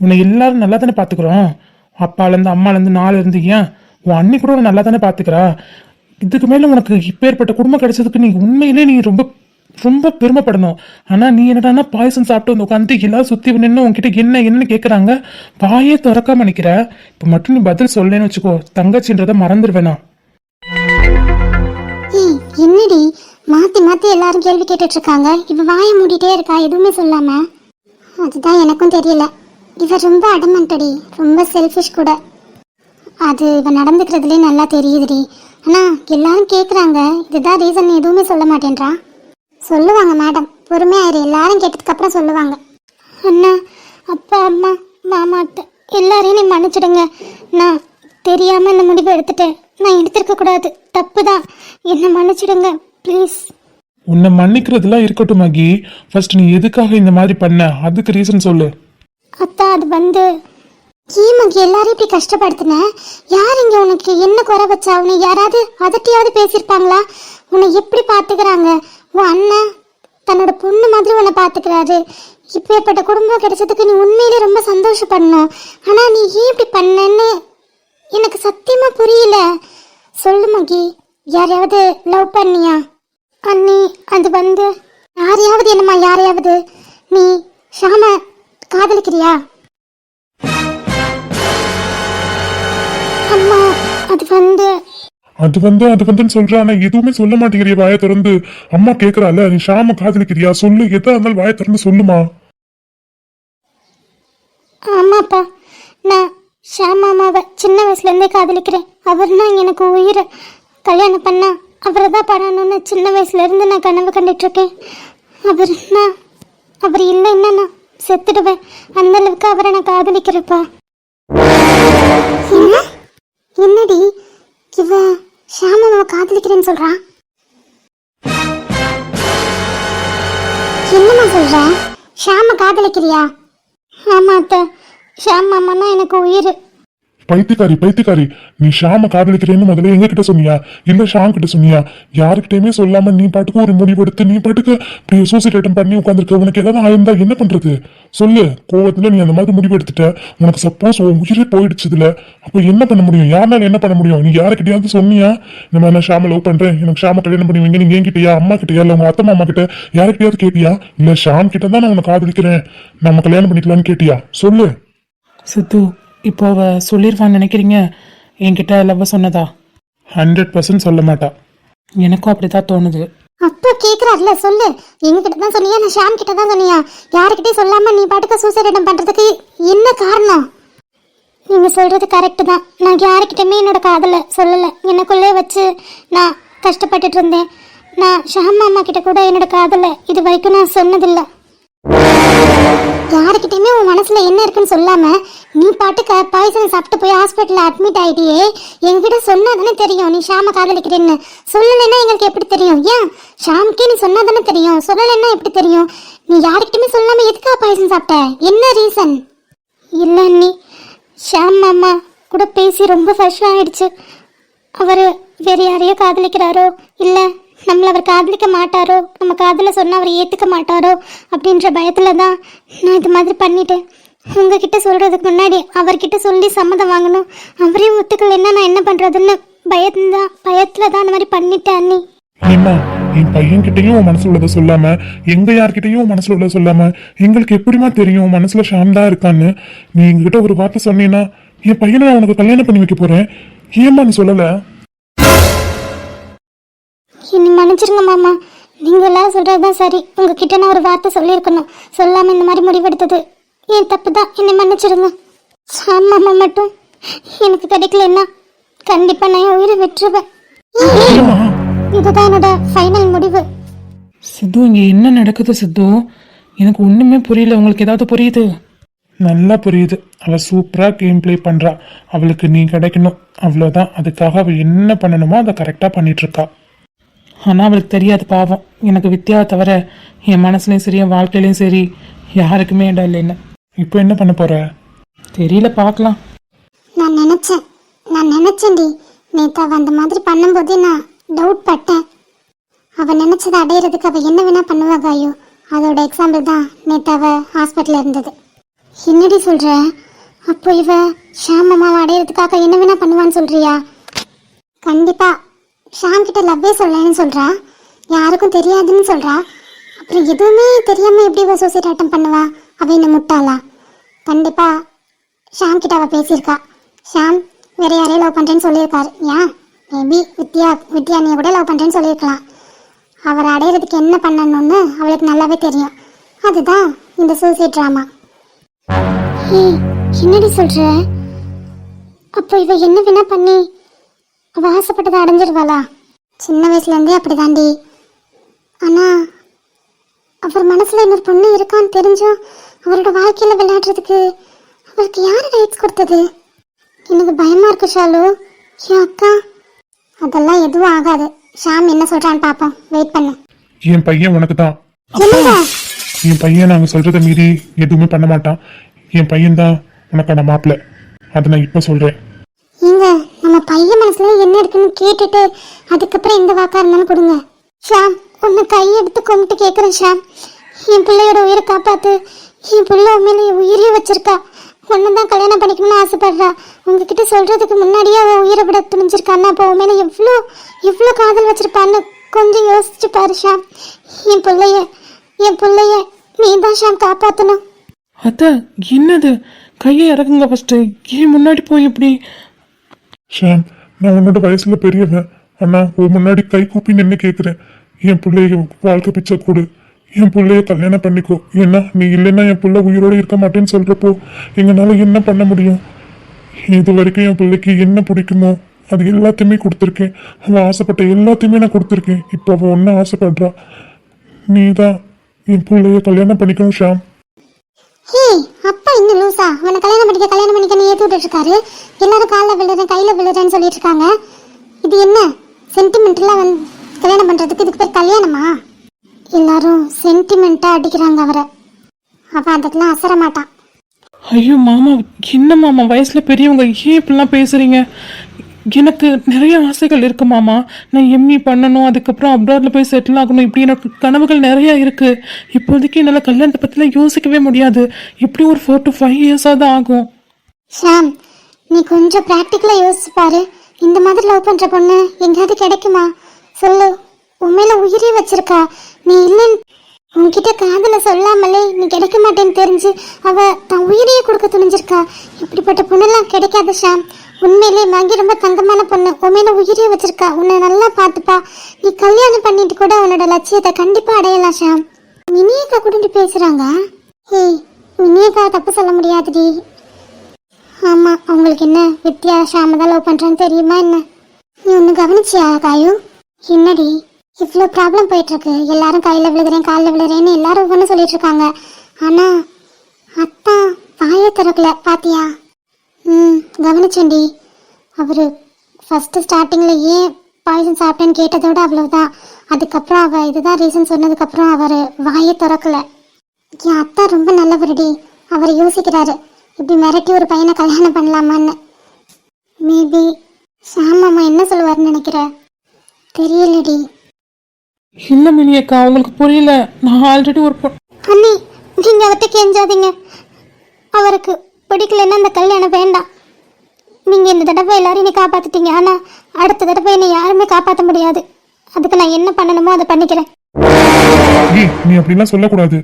உன்னை எல்லாரும் நல்லா தானே பார்த்துக்குறோம். அப்பாலேருந்து அம்மாலேருந்து நாலேருந்து ஏன் உன் அண்ணி கூட உன்னை நல்லா தானே பார்த்துக்கிறா. இதுக்கு மேலே உனக்கு இப்பேற்பட்ட குடும்பம் கிடைச்சதுக்கு நீ ரொம்ப ரொம்ப பெருமைப்படணும். ஆனால் நீ என்னடானா பாயசம் சாப்பிட்டு வந்து உட்காந்து எல்லாரும் சுற்றி நின்று உன்கிட்ட என்னன்னு கேட்குறாங்க. வாயே திறக்காம நிற்கிற. இப்போ மட்டும் நீ பதில் சொல்லேன்னு வச்சுக்கோ, தங்கச்சின்றதை மறந்துடுவேனா?
என்னடி மாத்தி மாத்தி எல்லாரும் கேள்வி கேட்டுட்டு இருக்காங்க. இவ வாயை மூடிட்டே இருக்கா, எதுவுமே சொல்லாம. அதுதான் எனக்கும் தெரியல. இவ ரொம்ப அடமண்டடி, ரொம்ப செல்ஃபிஷ் கூட. அது இவ நடந்துக்கிறதுலே நல்லா தெரியுதுடி. ஆனா எல்லாரும் கேக்குறாங்க, இதுதான் ரீசன். எதுவுமே சொல்ல மாட்டேன்றா. சொல்லுவாங்க மேடம், பொறுமையாயிரு. எல்லாரும் கேட்டதுக்கு அப்புறம் சொல்லுவாங்க. அண்ணா, அப்பா, அம்மா, மாமா, அத்தை எல்லாரையும் நீ மன்னிச்சிடுங்க. நான் தெரியாம இந்த முடிவை எடுத்துட்டேன். நான் எடுத்திருக்க கூடாது, தப்பு தான். என்ன மன்னிச்சிடுங்க ப்ளீஸ்.
உன்னை மன்னிக்கிறதுலாம் இருக்கட்டும் மகி. ஃபர்ஸ்ட் நீ எதுக்காக இந்த மாதிரி பண்ண? அதுக்கு ரீசன் சொல்லு.
அத்தா, அது வந்து மகி எல்லாரையும் இப்படி கஷ்டப்படுத்தின. யார் இங்க உனக்கு என்ன குறை வச்சா? உன்னை யாராவது அதட்டியாவது பேசியிருப்பாங்களா? உன்னை எப்படி பாத்துக்கிறாங்க? உன் அண்ணன் தன்னோட பொண்ணு மாதிரி உன்னை பாத்துக்கிறாரு. இப்பேற்பட்ட குடும்பம் கிடைச்சதுக்கு நீ உண்மையிலே ரொம்ப சந்தோஷப்படணும். ஆனா நீ ஏன் இப்படி பண்ணன்னு எனக்கு சத்தியமா புரியல. சொல்லு மகி, யாரையாவது லவ் பண்ணியா? அண்ணி, அது வந்து யாரையாவது என்னம்மா? யாரையாவது நீ ஷாம காதலிக்கிறியா? அம்மா, அது
வந்துன்னு சொல்ற. ஆனா எதுவுமே சொல்ல மாட்டேங்கிறிய வாயை திறந்து. அம்மா கேக்குறால, நீ ஷாம காதலிக்கிறியா? சொல்லு, எதா இருந்தாலும் வாயை திறந்து சொல்லுமா.
ஆமாப்பா, நான் ஷாம் மாமாவை சின்ன வயசுல இருந்தே காதலிக்கிறேன். அவர்னா எனக்கு உயிர். கல்யாணம் பண்ணா அவரை தான் பண்ணணும்னு சின்ன வயசுல இருந்து நான் கனவு கண்டுட்டு இருக்கேன். அவர் இல்லைன்னா நான் செத்துடுவேன். அந்த அளவுக்கு அவரை நான் காதலிக்கிறப்பா. என்னடி இவ ஷாமாவை காதலிக்கிறேன்னு சொல்றா? என்னம்மா சொல்ற? ஷாம காதலிக்கிறியா? ஆமா அத்தை, ஷாம் மாமானா எனக்கு உயிர்.
பைத்தியக்காரி பைத்தியக்காரி, நீ ஷாம காதலிக்கிறேன்னு முதல்ல எங்க கிட்ட சொன்னியா இல்ல ஷாம் கிட்ட சொன்னியா? யாருக்கிட்டயுமே சொல்லாம நீ பாட்டுக்கு ஒரு முடிவெடுத்து நீ பாட்டுக்கு இப்படி சூசைட் அட்டம் பண்ணி உட்காந்துருக்க. உனக்கு ஏதாவது ஆயிருந்தா என்ன பண்றது சொல்லு? கோவத்துல நீ அந்த மாதிரி முடிவெடுத்துட்ட. உனக்கு சப்போஸ் உன் உயிரே போயிடுச்சுதுல, அப்ப என்ன பண்ண முடியும்? யாருனால என்ன பண்ண முடியும்? நீ யாருக்கிட்டயாவது சொன்னியா இந்த மாதிரி நான் ஷாம லவ் பண்றேன், எனக்கு ஷாம கல்யாணம் பண்ணுவீங்க? நீங்க என்கிட்டயா, அம்மா கிட்டயா, இல்ல உங்க அத்தை மாமா கிட்ட யாருக்கிட்டயாவது கேட்டியா? இல்ல ஷாம் கிட்ட தான் நான் உனக்கு காதலிக்கிறேன், நம்ம கல்யாணம் பண்ணிக்கலாம்னு கேட்டியா? சொல்லு.
சித்து, இப்போ அவ சொல்லிடுவான்னு நினைக்கிறீங்க? என்கிட்ட லவ் சொன்னதா? 100% சொல்ல மாட்டா. எனக்கும் அப்படிதான் தோணுது.
அப்பா கேக்குறாருல, சொல்லு. எங்ககிட்ட தான் சொன்னியா, நான் ஷாம் கிட்ட தான் சொன்னியா? யாருக்கிட்டே சொல்லாம நீ பாட்டுக்கு சூசைட் அட்டம் பண்றதுக்கு என்ன காரணம்? நீங்க சொல்றது கரெக்ட் தான். நான் யாருக்கிட்டயுமே என்னோட காதலை சொல்லலை. எனக்குள்ளே வச்சு நான் கஷ்டப்பட்டுட்டு இருந்தேன். நான் ஷாம் மாமா கிட்ட கூட என்னோட காதலை இது வரைக்கும் நான் சொன்னதில்லை. யாருக்கிட்டயுமே உன் மனசுல என்ன இருக்குன்னு சொல்லாம நீ பாட்டுக்கு பாய்சன் சாப்பிட்டு போய் ஹாஸ்பிட்டல்ல அட்மிட் ஆயிட்டியே. என்கிட்ட சொன்னா தானே தெரியும் நீ ஷாம காதலிக்கிறேன்னு. சொல்லலைன்னா எங்களுக்கு எப்படி தெரியும்? ஏன் ஷாமுக்கே நீ சொன்னா தானே தெரியும், சொல்லலைன்னா எப்படி தெரியும்? நீ யாருக்கிட்டயுமே சொல்லாம எதுக்காக பாய்சன் சாப்பிட்ட? என்ன ரீசன்? இல்லை நீ ஷாம் மாமா கூட பேசி ரொம்ப வருஷம் ஆயிடுச்சு. அவர் வேற யாரையோ காதலிக்கிறாரோ, இல்லை நம்மளை அவர் காதலிக்க மாட்டாரோ, நம்ம காதலை சொன்னால் அவர் ஏற்றுக்க மாட்டாரோ அப்படின்ற பயத்தில் தான் நான் இது மாதிரி பண்ணிட்டேன். உங்ககிட்ட சொல்கிறதுக்கு முன்னாடி அவர்கிட்ட சொல்லி சம்மதம் வாங்கணும். அவரே ஒத்துக்கலைன்னா நான் என்ன பண்ணுறதுன்னு பயத்தில் தான் அந்த மாதிரி பண்ணிட்டேன் அண்ணி.
ஏம்மா, என் பையன்கிட்டயும் உன் மனசுல உள்ளதை சொல்லாம எங்க யார்கிட்டயும் உன் மனசுல உள்ளதை சொல்லாம எங்களுக்கு எப்படிமா தெரியும் உன் மனசுல ஷாம் தான் இருக்கான்னு? நீ எங்ககிட்ட ஒரு வார்த்தை சொன்னீன்னா என் பையனை நான் உனக்கு கல்யாணம் பண்ணி வைக்க போறேன். ஏம்மா நீ சொல்லல?
என்னை மன்னிச்சிருங்க மாமா. நீங்கள் எல்லாம் சொல்கிறது தான் சரி. உங்ககிட்ட நான் ஒரு வார்த்தை சொல்லியிருக்கணும். சொல்லாமல் இந்த மாதிரி முடிவெடுத்தது என் தப்பு தான். என்னை மன்னிச்சிருங்க. ஷாம் மாமா மட்டும் எனக்கு கிடைக்கலன்னா கண்டிப்பாக நான் என் உயிரை விட்டுருவேன். இதுதான் என்னோட ஃபைனல் முடிவு.
சித்து, இங்க என்ன நடக்குது சித்து? எனக்கு ஒண்ணுமே புரியல. உங்களுக்கு ஏதாவது புரியுது? நல்லா புரியுது. அவ சூப்பரா கேம் பிளே பண்றா. அவளுக்கு நீ கிடைக்கணும், அவ்வளவுதான். அதுக்காக அவ என்ன பண்ணணுமோ அதை கரெக்டா பண்ணிட்டு இருக்கா. ஆனா அவளுக்கு தெரியாது பாவம். எனக்கு வித்யா தவிர என் மனசுலயும் சரி என் வாழ்க்கையிலயும் சரி யாருக்குமே இடம் இல்லைன்னு.
இப்போ என்ன பண்ண போற?
தெரியல, பார்க்கலாம்.
நான் நினச்சேன்டி. நேற்று அவள் அந்த மாதிரி பண்ணும்போதே நான் டவுட் பட்டேன். அவள் நினச்சதை அடையிறதுக்கு அவள் என்ன வேணா பண்ணுவா காயோ. அதோட எக்ஸாம்பிள் தான் நேற்று அவள் ஹாஸ்பிட்டலில் இருந்தது. என்னடி சொல்கிற? அப்போ இவ ஷாம் மாமாவை அடையிறதுக்காக என்ன வேணா பண்ணுவான்னு சொல்கிறியா? கண்டிப்பாக ஷாம் கிட்ட லவ்வே சொல்லலைன்னு சொல்கிறா, யாருக்கும் தெரியாதுன்னு சொல்கிறா. அப்புறம் எதுவுமே தெரியாமல் எப்படி இவ சூசைட் அட்டம் பண்ணுவா? அவள் என்ன முட்டாளா? கண்டிப்பாக ஷாம் கிட்ட அவள் பேசியிருக்கா. ஷாம் வேற யாரையும் லவ் பண்ணுறேன்னு சொல்லியிருக்காரு. ஏன் மேபி வித்யா நீ கூட லவ் பண்ணுறேன்னு சொல்லியிருக்கலாம். அவரை அடையிறதுக்கு என்ன பண்ணணும்னு அவளுக்கு நல்லாவே தெரியும். அதுதான் இந்த சூசைட் ட்ராமா. என்னடி சொல்ற? அப்போ இவ என்ன வேணா பண்ணி அவ ஆசைப்பட்டதை அடைஞ்சிருவாளா? சின்ன வயசுலேருந்தே அப்படி தாண்டி. ஆனால் அவர் மனசில் இன்னொரு பொண்ணு இருக்கான்னு தெரிஞ்சும் அவரோட வாழ்க்கையில் விளையாடுறதுக்கு அவருக்கு யார் ரைட்ஸ் கொடுத்தது? எனக்கு பயமா இருக்கு ஷாலு. என் அக்கா அதெல்லாம் எதுவும் ஆகாது. ஷாம் என்ன சொல்றான்னு பாப்போம், வெயிட் பண்ணு.
என் பையன் உனக்கு தான்.
என்னங்க?
என் பையன் நாங்க சொல்றதை மீறி எதுவுமே பண்ண மாட்டான். என் பையன் தான் உனக்கான மாப்பிள்ள. அதை நான் இப்ப சொல்றேன்.
ஏங்க, நம்ம பையன் மனசுல என்ன இருக்குன்னு கேட்டுட்டு அதுக்கப்புறம் எந்த வாக்கா இருந்தாலும் கொடுங்க. ஷாம், உன்னை கையெடுத்து கும்பிட்டு கேட்குறேன் ஷாம், என் பிள்ளையோட உயிரை காப்பாத்து. என் பிள்ளை உண்மையில என் உயிரே வச்சிருக்கா. ஒன்று தான் கல்யாணம் பண்ணிக்கணும்னு ஆசைப்படுறா. உங்ககிட்ட சொல்றதுக்கு முன்னாடியே அவள் உயிரை விட துணிஞ்சிருக்கான்னா அப்போ உண்மையில எவ்வளோ காதல் வச்சிருப்பான்னு கொஞ்சம் யோசிச்சு பாரு ஷாம். என் பிள்ளைய நீ தான் ஷாம் காப்பாற்றணும்.
அத்த, என்னது? கையை இறக்குங்க ஃபர்ஸ்ட். ஏன் முன்னாடி போய் இப்படி?
ஷாம், நான் உன்னோட வயசுல பெரியவன். ஆனா உன் முன்னாடி கை கூப்பி நின்று கேட்குறேன், என் பிள்ளைய வாழ்க்கை பிச்சை கொடு, என் பிள்ளைய கல்யாணம் பண்ணிக்கோ. ஏன்னா நீ இல்லைன்னா என் பிள்ளை உயிரோடு இருக்க மாட்டேன்னு சொல்றப்போ எங்களால என்ன பண்ண முடியும்? இது வரைக்கும் என் பிள்ளைக்கு என்ன பிடிக்குமோ அது எல்லாத்தையுமே கொடுத்துருக்கேன். அவன் ஆசைப்பட்ட எல்லாத்தையுமே நான் கொடுத்துருக்கேன். இப்போ அவன் ஒன்றும் ஆசைப்படுறா. நீ தான் என் பிள்ளைய கல்யாணம் பண்ணிக்கணும் ஷாம்.
ஹே, அப்பா இன்னும் லூசா? அவனை கல்யாணம் பண்ணிக்கன்னு ஏற்றி விட்டுட்டு இருக்காரு. எல்லாரும் காலில் விழுறேன் கையில் விழுறேன்னு சொல்லிட்டு இருக்காங்க. இது என்ன சென்டிமெண்ட்லாம் கல்யாணம் பண்ணுறதுக்கு இதுக்கு பேர் கல்யாணமா? எல்லாரும் சென்டிமெண்ட்டாக அடிக்கிறாங்க அவரை. அவன் அதுக்கெல்லாம் அசர மாட்டான்.
ஐயோ மாமா, என்ன மாமா வயசில் பெரியவங்க ஏன் இப்படிலாம் பேசுகிறீங்க? எனக்கு நிறைய ஆசைகள் இருக்கு மாமா. நான் எம்இ பண்ணணும், அதுக்கப்புறம் அப்ராடில் போய் செட்டில் ஆகணும், இப்படி எனக்கு கனவுகள் நிறையா இருக்குது. இப்போதைக்கு என்னால் கல்யாணத்தை பற்றிலாம் யோசிக்கவே முடியாது. இப்படி ஒரு 4 to 5 இயர்ஸாக தான் ஆகும்.
ஷாம், நீ கொஞ்சம் ப்ராக்டிக்கலாக யோசிச்சு பாரு. இந்த மாதிரி லவ் பண்ணுற பொண்ணு எங்கேயாவது கிடைக்குமா சொல்லு? உண்மையில உயிரே வச்சிருக்கா. நீ இல்லைன்னு உன்கிட்ட காதல சொல்லாமலே நீ கிடைக்க மாட்டேன்னு தெரிஞ்சு அவ தன் உயிரையே கொடுக்க துணிஞ்சிருக்கா. இப்படிப்பட்ட பொண்ணெல்லாம் கிடைக்காது ஷாம். உண்மையிலே மங்கி ரொம்ப தங்கமான பொண்ணு. உண்மையில உயிரே வச்சிருக்கா. உன்னை நல்லா பார்த்துப்பா. நீ கல்யாணம் பண்ணிட்டு கூட உன்னோட லட்சியத்தை கண்டிப்பா அடையலாம் ஷாம். மினியக்கா கூட பேசுறாங்க. ஏய், மினியக்கா தப்பு சொல்ல முடியாதுடி. ஆமா, அவங்களுக்கு என்ன வித்யா ஷாம தான் லவ் பண்றான்னு தெரியுமா என்ன? நீ ஒன்று கவனிச்சியா காயு? என்னடி இவ்வளோ ப்ராப்ளம் போயிட்டு இருக்கு. எல்லாரும் கையில் விழுகிறேன் காலில் விழுகிறேன்னு எல்லாரும் ஒவ்வொன்று சொல்லிட்டு இருக்காங்க. ஆனா அத்தா வாயை திறக்கல, பாத்தியா? கவனிச்சேன்டி. அவரு ஃபர்ஸ்ட் ஸ்டார்டிங்ல ஏன் பாய்சன் சாப்பிட்டேன்னு கேட்டதோட அவ்வளவுதான். அதுக்கப்புறம் அவ இதுதான் ரீசன் சொன்னதுக்கப்புறம் அவர் வாயை திறக்கல. என் அத்தா ரொம்ப நல்லவருடி. அவர் யோசிக்கிறாரு இப்படி மிரட்டி ஒரு பையனை கல்யாணம் பண்ணலாமான்னு. மேபி ஷாம் மாமா என்ன சொல்லுவாருன்னு நினைக்கிற? தெரியலடி.
இல்லை மினியக்கா, உங்களுக்கு புரியல. நான் ஆல்ரெடி ஒரு
அண்ணி, நீங்கள் அவர்கிட்ட கெஞ்சாதீங்க. அவருக்கு பிடிக்கலன்னா அந்த கல்யாணம் வேண்டாம். நீங்கள் இந்த தடவை எல்லாரும் என்னை காப்பாற்றிட்டீங்க. ஆனால் அடுத்த தடவை என்னை யாருமே காப்பாற்ற முடியாது. அதுக்கு நான் என்ன பண்ணணுமோ அதை பண்ணிக்கிறேன்.
நீ அப்படிலாம் சொல்லக்கூடாது.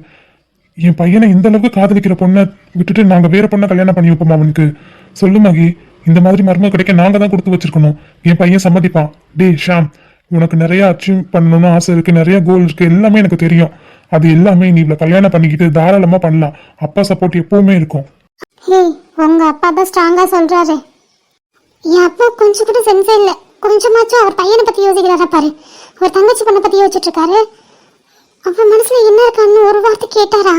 என் பையனை இந்த அளவுக்கு காதலிக்கிற பொண்ணை விட்டுட்டு நாங்கள் வேற பொண்ணை கல்யாணம் பண்ணி வைப்போம் அவனுக்கு? சொல்லு மகி, இந்த மாதிரி மர்மம் கிடைக்க நாங்கள் தான் கொடுத்து வச்சிருக்கணும். என் பையன் சம்மதிப்பான். டே ஷாம், உனக்கு நிறைய அச்சீவ் பண்ணணும்னு ஆசை இருக்கு, நிறைய கோல் இருக்கு, எல்லாமே எனக்கு தெரியும். அது எல்லாமே நீ இவ்வளோ கல்யாணம் பண்ணிக்கிட்டு தாராளமா பண்ணலாம். அப்பா சப்போர்ட் எப்பவுமே இருக்கும்.
உங்க அப்பா தான் ஸ்ட்ராங்கா சொல்றாரு. என் அப்பா கொஞ்சம் கூட சென்ஸே இல்லை. கொஞ்சமாச்சும் அவர் பையனை பத்தி யோசிக்கிறாரா பாரு. ஒரு தங்கச்சி பொண்ணை பத்தி யோசிச்சுட்டு இருக்காரு. அவன் மனசுல என்ன இருக்கான்னு ஒரு வார்த்தை கேட்டாரா?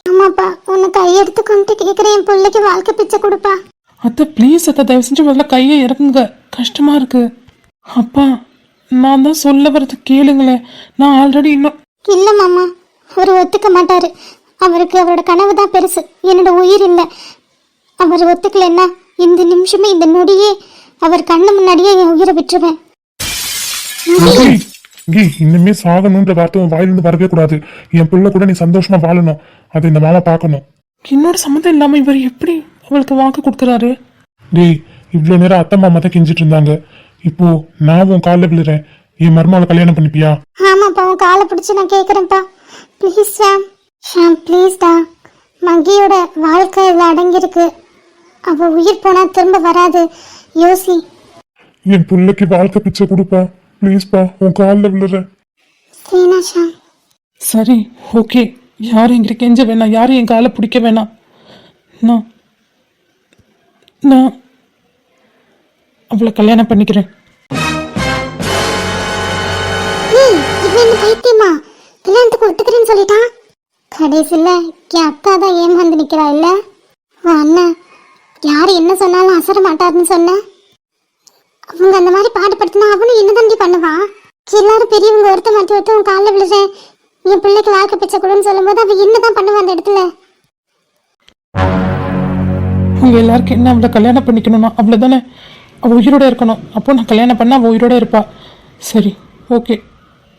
ஆமாப்பா, உன்னை கையெடுத்து கொண்டு கேட்குறேன், என் பிள்ளைக்கு வாழ்க்கை பிச்சை கொடுப்பா.
அத்தை ப்ளீஸ் அத்தை, தயவு செஞ்சு முதல்ல கையை இறக்குங்க. கஷ்டமா இருக்கு. அப்பா, நான் தான் சொல்ல வர்றது கேளுங்களேன். நான் ஆல்ரெடி இன்னும்
இல்லை மாமா, அவர் ஒத்துக்க மாட்டாரு. அவருக்கு அவரோட கனவு தான் பெருசு, என்னோட உயிர் இல்லை. அவர் ஒத்துக்கலைன்னா இந்த நிமிஷமே இந்த நொடியே அவர் கண்ணு முன்னாடியே என் உயிரை விட்டுருவேன்.
இன்னுமே சாகணுன்ற வார்த்தை உன் வாயிலிருந்து வரவே கூடாது. என் பிள்ளை கூட நீ சந்தோஷமா வாழணும். அதை இந்த மாமா பார்க்கணும்.
என்னோட சம்மந்தம் இல்லாம இவர் எப்படி அவளுக்கு வாக்கு கொடுக்குறாரு?
டேய், இவ்வளோ நேரம் அத்தை மாமா தான் கெஞ்சிட்டு இருந்தாங்க. இப்போ நான் உன் காலில் விழுறேன். என் மருமாவை கல்யாணம் பண்ணிப்பியா?
ஆமாப்பா, உன் காலை பிடிச்சி நான் கேட்குறேன்ப்பா. ப்ளீஸ் ஷாம், ஷாம் ப்ளீஸ்டா. மகியோட வாழ்க்கை இதில் அடங்கியிருக்கு. அவள் உயிர் போனால் திரும்ப வராது. யோசி.
என் பிள்ளைக்கு வாழ்க்கை பிச்சை கொடுப்பா. ப்ளீஸ்ப்பா, உன் காலில் விழுறேன்.
சீனா ஷாம்.
சரி, ஓகே. யாரும் எங்கிட்ட கெஞ்ச வேணாம், யாரும் என் காலை பிடிக்க வேணாம். நான் நான் அவளை கல்யாணம் பண்ணிக்கிறேன்.
இவன் பைத்தியமா கல்யாணத்துக்கு ஒத்துக்கிறேன்னு சொல்லிட்டான். கடைசியில் என் அக்கா தான் ஏமாந்து நிற்கிறா. இல்லை உன் அண்ணன் யார் என்ன சொன்னாலும் அசர மாட்டாருன்னு சொன்ன. அவங்க அந்த மாதிரி பாடுபடுத்தினா அவனும் என்ன தண்டி பண்ணுவான்? எல்லாரும் பெரியவங்க ஒருத்த மாற்றி ஒருத்த உன் காலில் விழுறேன், என் பிள்ளைக்கு வாழ்க்கை பிச்சை கொடுன்னு சொல்லும்போது அவன் என்னதான் பண்ணுவான் அந்த இடத்துல?
அவங்க எல்லாருக்கும் என்ன, அவளை கல்யாணம் பண்ணிக்கணும்னா அவ்வளோதானே. அவள் உயிரோட இருக்கணும். அப்போ நான் கல்யாணம் பண்ணால் அவள் உயிரோட இருப்பா. சரி, ஓகே,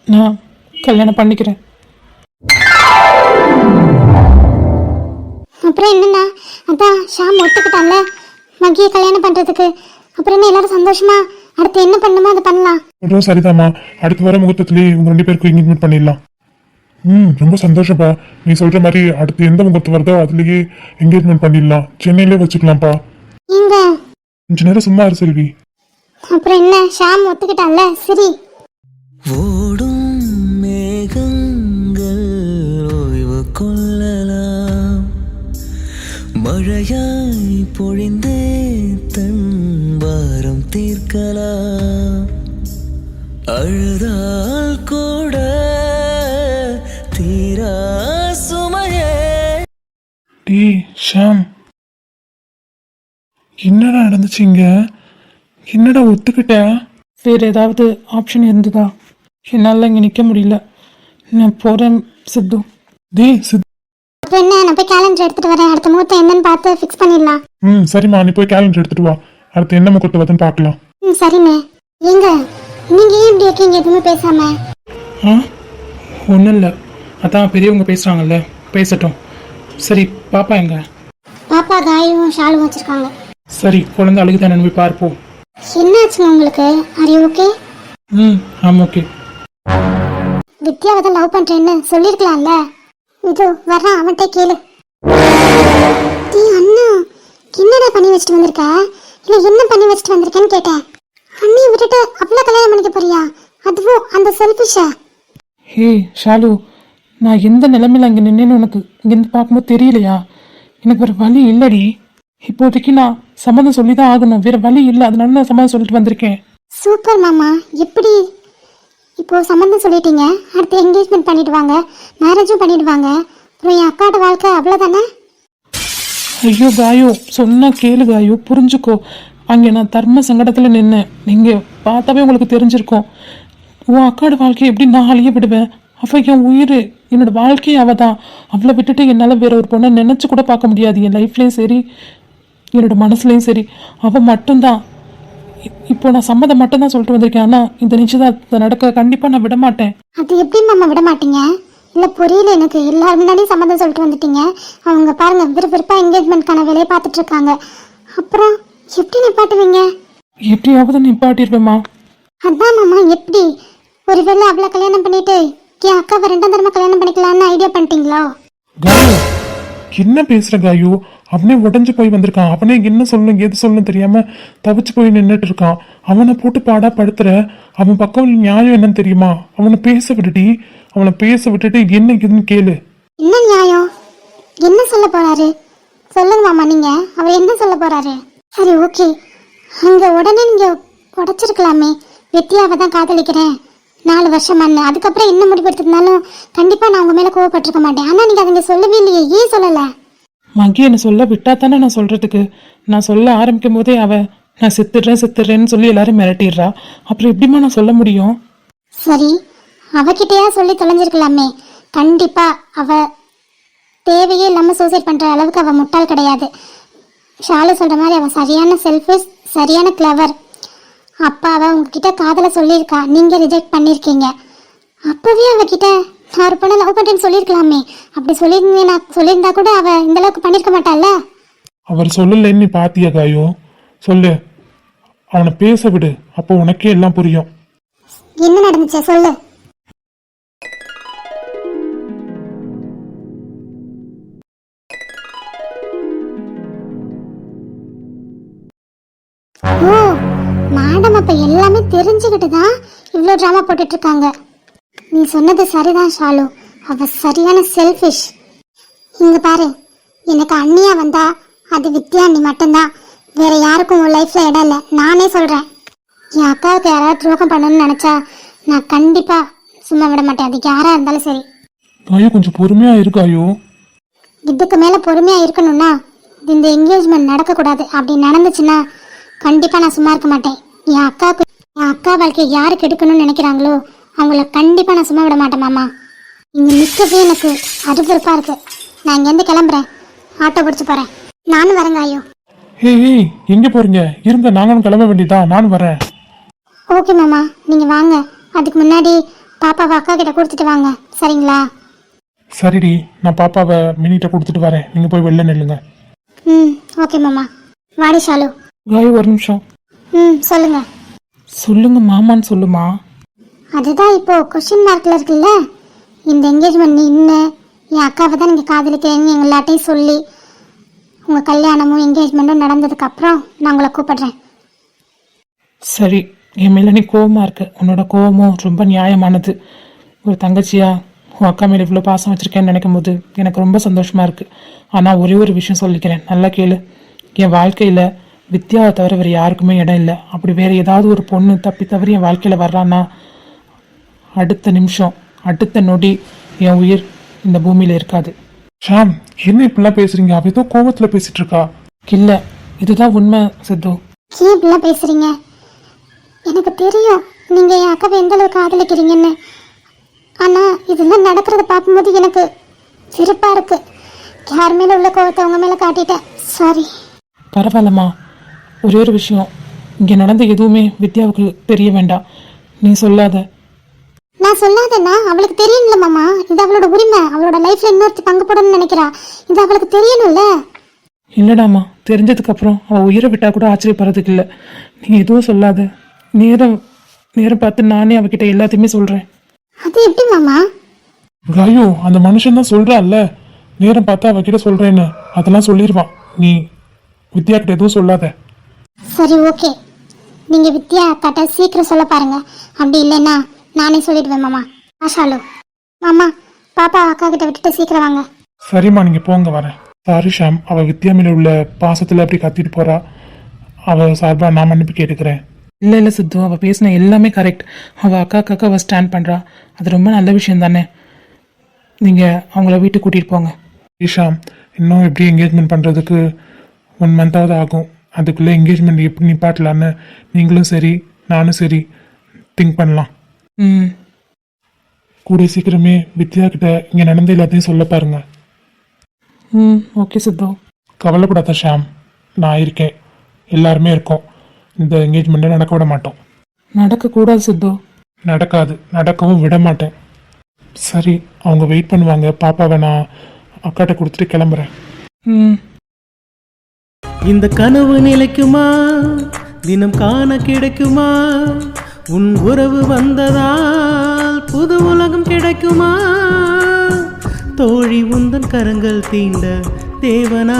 நான் கல்யாணம் பண்ணிக்கிறேன்.
அப்புறம் என்னண்ணா, அதான் ஷாம் ஒத்துக்கிட்டான்ல மகியை கல்யாணம் பண்றதுக்கு. அப்புறம் என்ன, எல்லாரும் சந்தோஷமா அடுத்து என்ன பண்ணுமோ அதை பண்ணலாம்.
சொல்றோம் சரிதாம்மா. அடுத்து வர முகூர்த்தத்திலேயே இவங்க 2 பேருக்கும் என்கேஜ்மெண்ட் பண்ணிடலாம். ரொம்ப சந்தோஷப்பா. நீ சொல்ற மாதிரி அடுத்து எந்த முகூர்த்தம் வருதோ அதுலயே என்கேஜ்மெண்ட் பண்ணிடலாம். சென்னையிலே வச்சுக்கலாம்ப்பா.
இங்க
கொஞ்ச நேரம் சும்மா இரு செல்வி.
அப்புறம் என்ன, ஷாம் ஒத்துக்கிட்டான்ல, சரி.
ஓடும் மேகங்கள் ஓய்வு கொள்ளலாம், மழையாய் பொழிந்தே தன் பாரம் தீர்க்கலாம், அழுதால் கூட தீரா சுமையே.
டே ஷாம், என்னடா நடந்துச்சு இங்க? என்னடா ஒத்துக்கிட்ட? வேற ஏதாவது ஆப்ஷன் இருந்ததா? என்னால் இங்கே நிற்க முடியல. நான் போகிறேன் சித்து.
டேய் சித்து,
அப்புறம் என்ன, நான் போய் கேலண்டர் எடுத்துட்டு வரேன். அடுத்த முகூர்த்தம் என்னன்னு பார்த்து ஃபிக்ஸ் பண்ணிடலாம்.
ம் சரிம்மா, நீ போய் கேலண்டர் எடுத்துட்டு வா. அடுத்து என்ன முகூர்த்தம் வருதுன்னு பார்க்கலாம்.
ம் சரிண்ணே. ஏங்க நீங்க ஏன் இப்படி இருக்கீங்க எதுவுமே பேசாம?
ஆ ஒன்றும் இல்லை, அதான் பெரியவங்க பேசுகிறாங்கல்ல, பேசட்டும். சரி பாப்பா எங்க?
பாப்பா காயும் ஷாலும் வச்சிருக்காங்க.
சரி குழந்தை அழுகுதானு போய் பார்ப்போம்.
என்னாச்சுங்க உங்களுக்கு? Are you okay?
ம் ஆமாம் ஓகே.
வித்யாவை தான் லவ் பண்றேன்னு சொல்லிருக்கலாம்ல. இது வர்றான், அவன்கிட்ட கேளு. டீ அண்ணா, என்னடா பண்ணி வச்சுட்டு வந்திருக்க? இல்ல என்ன பண்ணி வச்சுட்டு வந்திருக்கேன்னு கேட்டேன். அண்ணியை விட்டுட்டு அவ்வளோ கல்யாணம் பண்ணிக்க போறியா? அதுவும் அந்த செல்ஃபிஷா?
ஹே ஷாலு, நான் எந்த நிலைமையில் அங்கே நின்னேன்னு உனக்கு இங்கேருந்து பார்க்கும்போது தெரியலையா? எனக்கு வேறு வழி இல்லடி. இப்போதைக்கு நான் சம்மதம் சொல்லி தான் ஆகணும், வேறு வழி இல்லை. அதனால நான் சம்மதம் சொல்லிட்டு வந்திருக்கேன்.
சூப்பர் மாமா. எப்படி இப்போ சம்மந்தம் சொல்லிட்டீங்க, அடுத்து என்கேஜ்மெண்ட் பண்ணிட்டு வாங்க, மேரேஜும் பண்ணிடுவாங்க. அப்புறம் என் அக்காவோட வாழ்க்கை அவ்வளோதானே?
ஐயோ காயோ, சொன்னா கேளு காயோ, புரிஞ்சுக்கோ. அங்கே நான் தர்ம சங்கடத்தில் நின்னேன். நீங்கள் பார்த்தாவே உங்களுக்கு தெரிஞ்சிருக்கோம். உன் அக்காவோட வாழ்க்கையை எப்படி நான் அழிய விடுவேன்? அவள் என் உயிர், என்னோட வாழ்க்கையே அவள் தான். அவளை விட்டுட்டு என்னால் வேற ஒரு பொண்ணை நினச்சி கூட பார்க்க முடியாது. என் லைஃப்லேயும் சரி, என்னோட மனசுலேயும் சரி, அவள் மட்டும்தான். இப்போ நான் சம்மதம் மட்டும்தான் சொல்லிட்டு வந்திருக்கேன். ஆனால் இந்த நிச்சயதார்த்தம் நடக்க கண்டிப்பாக நான் விட மாட்டேன்.
அது எப்படி மாமா விட மாட்டீங்க? இல்லை புரியல எனக்கு. எல்லாரும் முன்னாடியும் சம்மதம் சொல்லிட்டு வந்துட்டீங்க. அவங்க பாருங்க விறுவிறுப்பாக என்கேஜ்மெண்ட்கான வேலையை பார்த்துட்டு இருக்காங்க. அப்புறம் எப்படி நிப்பாட்டுவீங்க?
எப்படியாவது நிப்பாட்டிருப்பேம்மா.
அதான் மாமா எப்படி? ஒருவேளை அவளை கல்யாணம் பண்ணிட்டு என் அக்காவை 2ஆம் தரமா கல்யாணம் பண்ணிக்கலாம்னு ஐடியா பண்ணிட்டீங்களா?
காயோ, என்ன பேசுற காயோ? அவனே உடஞ்சு போய் வந்திருக்கான். அவனே என்ன சொல்லணும் எது சொல்லணும் தெரியாம தவிச்சு போய் நின்றுட்டு இருக்கான். அவனை போட்டு பாடா படுத்துற. அவன் பக்கம் நியாயம் என்னன்னு தெரியுமா? அவனை பேச விட்டுடி. அவனை பேச விட்டுட்டு என்ன இதுன்னு கேளு.
என்ன நியாயம்? என்ன சொல்ல போறாரு? சொல்லுங்க மாமா, நீங்க அவர் என்ன சொல்ல போறாரு? சரி ஓகே, அங்க உடனே நீங்க உடைச்சிருக்கலாமே. வித்யாவை தான் காதலிக்கிறேன் 4 வருஷம் அண்ணன், அதுக்கப்புறம் என்ன முடிவு எடுத்திருந்தாலும் கண்டிப்பா நான் உங்க மேல கோவப்பட்டிருக்க மாட்டேன். ஆனா நீங்க அதை சொல்லவே இல்லையே, ஏன் சொல்லல?
மகி என்னை சொல்ல விட்டா தானே நான் சொல்றதுக்கு. நான் சொல்ல ஆரம்பிக்கும் போதே நான் செத்துடுறேன்னு சொல்லி எல்லாரும் மிரட்டிடுறா. அப்புறம் எப்படிமா நான் சொல்ல முடியும்?
சரி, அவகிட்டயா சொல்லி தொலைஞ்சிருக்கலாமே. கண்டிப்பா அவ தேவையே இல்லாம சூசைட் பண்ற அளவுக்கு அவ முட்டாள் கிடையாது. ஷாலு சொல்ற மாதிரி அவ சரியான செல்ஃபிஷ், சரியான கிளவர். அப்பாவை உங்ககிட்ட காதல சொல்லியிருக்கா, நீங்க ரிஜெக்ட் பண்ணிருக்கீங்க. அப்பவே அவகிட்ட நான் ஒரு பொண்ணை லவ் பண்றேன்னு சொல்லியிருக்கலாமே. அப்படி சொல்லியிருந்தா கூட அவ இந்த அளவுக்கு பண்ணிருக்க மாட்டாள்ல.
அவர் சொல்லலைன்னு நீ பாத்தியா காயோ? சொல்லு, அவனை பேச விடு, அப்போ உனக்கே எல்லாம் புரியும்.
என்ன நடந்துச்சு சொல்லு. ஓ மேடம், அப்ப எல்லாமே தெரிஞ்சுக்கிட்டு தான் இவ்வளோ ட்ராமா போட்டுட்டு இருக்காங்க. நீ சொன்னது சரிதான் ஷாலு, அவ சரியான செல்ஃபிஷ். இங்க பாரு, எனக்கு அண்ணியா வந்தா அது வித்யா அண்ணி மட்டும்தான். வேற யாருக்கும் உன் லைஃப்ல இடம் இல்லை. நானே சொல்றேன், என் அக்காவுக்கு யாராவது துரோகம் பண்ணணும்னு நினைச்சா நான் கண்டிப்பா சும்மா விட மாட்டேன். அதுக்கு யாரா இருந்தாலும் சரி.
காயோ கொஞ்சம் பொறுமையா இருக்காயோ.
இதுக்கு மேல பொறுமையா இருக்கணும்னா இந்த என்கேஜ்மெண்ட் நடக்கக்கூடாது. அப்படி நடந்துச்சுன்னா கண்டிப்பா நான் சும்மா இருக்க மாட்டேன். என் அக்கா வாழ்க்கையை யாரு கெடுக்கணும்னு நினைக்கிறாங்களோ அவங்கள கண்டிப்பா நான் சும்மா விட மாட்டேன் மாமா. இங்க நிற்கவே எனக்கு அருவருப்பா இருக்கு. நான் இங்கேருந்து கிளம்புறேன், ஆட்டோ பிடிச்சு போறேன். நானும் வரேங்க ஐயோ.
ஏய் எங்க போறீங்க? இருங்க, நாங்களும் கிளம்ப வேண்டியதா. நானும் வரேன்.
ஓகே மாமா, நீங்க வாங்க. அதுக்கு முன்னாடி பாப்பாவை அக்கா கிட்ட கொடுத்துட்டு வாங்க, சரிங்களா?
சரிடி, நான் பாப்பாவை மினிட்ட கொடுத்துட்டு வரேன். நீங்க போய் வெளில நில்லுங்க.
ம் ஓகே மாமா. வாடி ஷாலு.
காயோ ஒரு நிமிஷம்.
சொல்லுங்க.
சொல்லுங்க மாமான்னு சொல்லுமா.
அதுதான் இப்போ கொஸ்டின் மார்க்ல இருக்குல்ல. இந்த என்கேஜ்மெண்ட் இன்னும் என் அக்காவை தான் நீங்கள் காதலிக்கிறேன்னு எங்கள் எல்லாட்டையும் சொல்லி உங்கள் கல்யாணமும் என்கேஜ்மெண்ட்டும் நடந்ததுக்கு அப்புறம் நான் உங்களை கூப்பிடுறேன்.
சரி, என் மேலே நீ கோவமாக இருக்க. உன்னோட கோவமும் ரொம்ப நியாயமானது. ஒரு தங்கச்சியா உன் அக்கா மேலே இவ்வளோ பாசம் வச்சுருக்கேன்னு நினைக்கும் போது எனக்கு ரொம்ப சந்தோஷமாக இருக்குது. ஆனால் ஒரே ஒரு விஷயம் சொல்லிக்கிறேன், நல்லா கேளு. என் வாழ்க்கையில் வித்யாவை தவிர வேறு யாருக்குமே இடம் இல்லை. அப்படி வேறு ஏதாவது ஒரு பொண்ணு தப்பி தவறி என் வாழ்க்கையில் வர்றான்னா அடுத்த நிமிஷம், அடுத்த நொடி என் உயிர் இந்த பூமியில் இருக்காது.
ஷாம், என்ன இப்படிலாம் பேசுறீங்க? அவ ஏதோ கோவத்துல பேசிட்டு இருக்கா.
இல்லை, இதுதான் உண்மை சித்து.
ஏன் இப்படிலாம் பேசுறீங்க? எனக்கு தெரியும் நீங்கள் என் அக்காவை எந்த அளவுக்கு காதலிக்கிறீங்கன்னு. ஆனால் இதெல்லாம் நடக்கிறத பார்க்கும்போது எனக்கு சிரிப்பாக இருக்குது. யார் மேலே உள்ள கோவத்தை உங்க மேலே காட்டிட்டேன். சாரி.
பரவாயில்லம்மா. ஒரே ஒரு விஷயம், இங்கே நடந்த எதுவுமே வித்யாவுக்கு தெரிய வேண்டாம். நீ சொல்லாத.
நான் சொல்லாதேன்னா அவளுக்கு தெரியணும்ல மாமா. இது அவளோட உரிமை. அவளோட லைஃப்ல இன்னொருத்தி பங்கு போடணும்னு நினைக்கிறா. இது அவளுக்கு தெரியணும்ல.
இல்லடாம்மா, தெரிஞ்சதுக்கப்புறம் அவள் உயிரை விட்டா கூட ஆச்சரியப்படுறதுக்கு இல்லை. நீ எதுவும் சொல்லாத. நேரம் பார்த்து நானே அவகிட்ட எல்லாத்தையுமே சொல்கிறேன்.
அது எப்படி மாமா?
காயோ, அந்த மனுஷன் தான் சொல்றான்ல, நேரம் பார்த்து அவகிட்ட சொல்றேன்னு. அதெல்லாம் சொல்லிடுவான். நீ வித்யா கிட்ட எதுவும் சொல்லாத.
சரி, ஓகே. நீங்க வித்யா அக்காட்ட சீக்கிரம் சொல்ல பாருங்க. அப்படி இல்லைன்னா நானே சொல்லிடுவேன் மாமா. ஆஷாலு மாமா, பாப்பா அக்கா கிட்ட விட்டுட்டு சீக்கிரம் வாங்க.
சரிம்மா, நீங்க போங்க, வரேன். சாரி ஷாம், அவ வித்யா மேல உள்ள பாசத்துல அப்படி கத்திட்டு போறா. அவ சார்பா நான் மன்னிப்பு கேட்டுக்கிறேன்.
இல்லை சித்து, அவள் பேசின எல்லாமே கரெக்ட். அவள் அக்காக்காக அவள் ஸ்டாண்ட் பண்ணுறா. அது ரொம்ப நல்ல விஷயம் தானே. நீங்கள் அவங்கள வீட்டுக்கு கூட்டிகிட்டு போங்க.
ஷாம், இன்னும் எப்படி என்கேஜ்மெண்ட் பண்ணுறதுக்கு 1 மந்தாவது ஆகும். அதுக்குள்ளே என்கேஜ்மெண்ட் எப்படி நிப்பாட்டலான்னு நீங்களும் சரி நானும் சரி திங்க் பண்ணலாம்.
ம்,
கூடிய சீக்கிரமே வித்யா கிட்ட இங்கே நடந்த எல்லாத்தையும் சொல்ல பாருங்க.
ம், ஓகே சித்து.
கவலைப்படாத ஷாம், நான் இருக்கேன். எல்லாருமே இருக்கோம். இந்த என்கேஜ்மெண்ட்டை நடக்க விட மாட்டோம்.
நடக்கக்கூடாது சித்து.
நடக்காது, நடக்கவும் விட மாட்டேன். சரி, அவங்க வெயிட் பண்ணுவாங்க. பாப்பாவை நான் அக்காட்ட கொடுத்துட்டு கிளம்புறேன்.
ம்,
இந்த கனவு நிலைக்குமா, தினம் காண கிடைக்குமா, உன் உறவு வந்ததால் புது உலகம் கிடைக்குமா, தோழி உந்தன் கரங்கள் தீண்ட தேவனா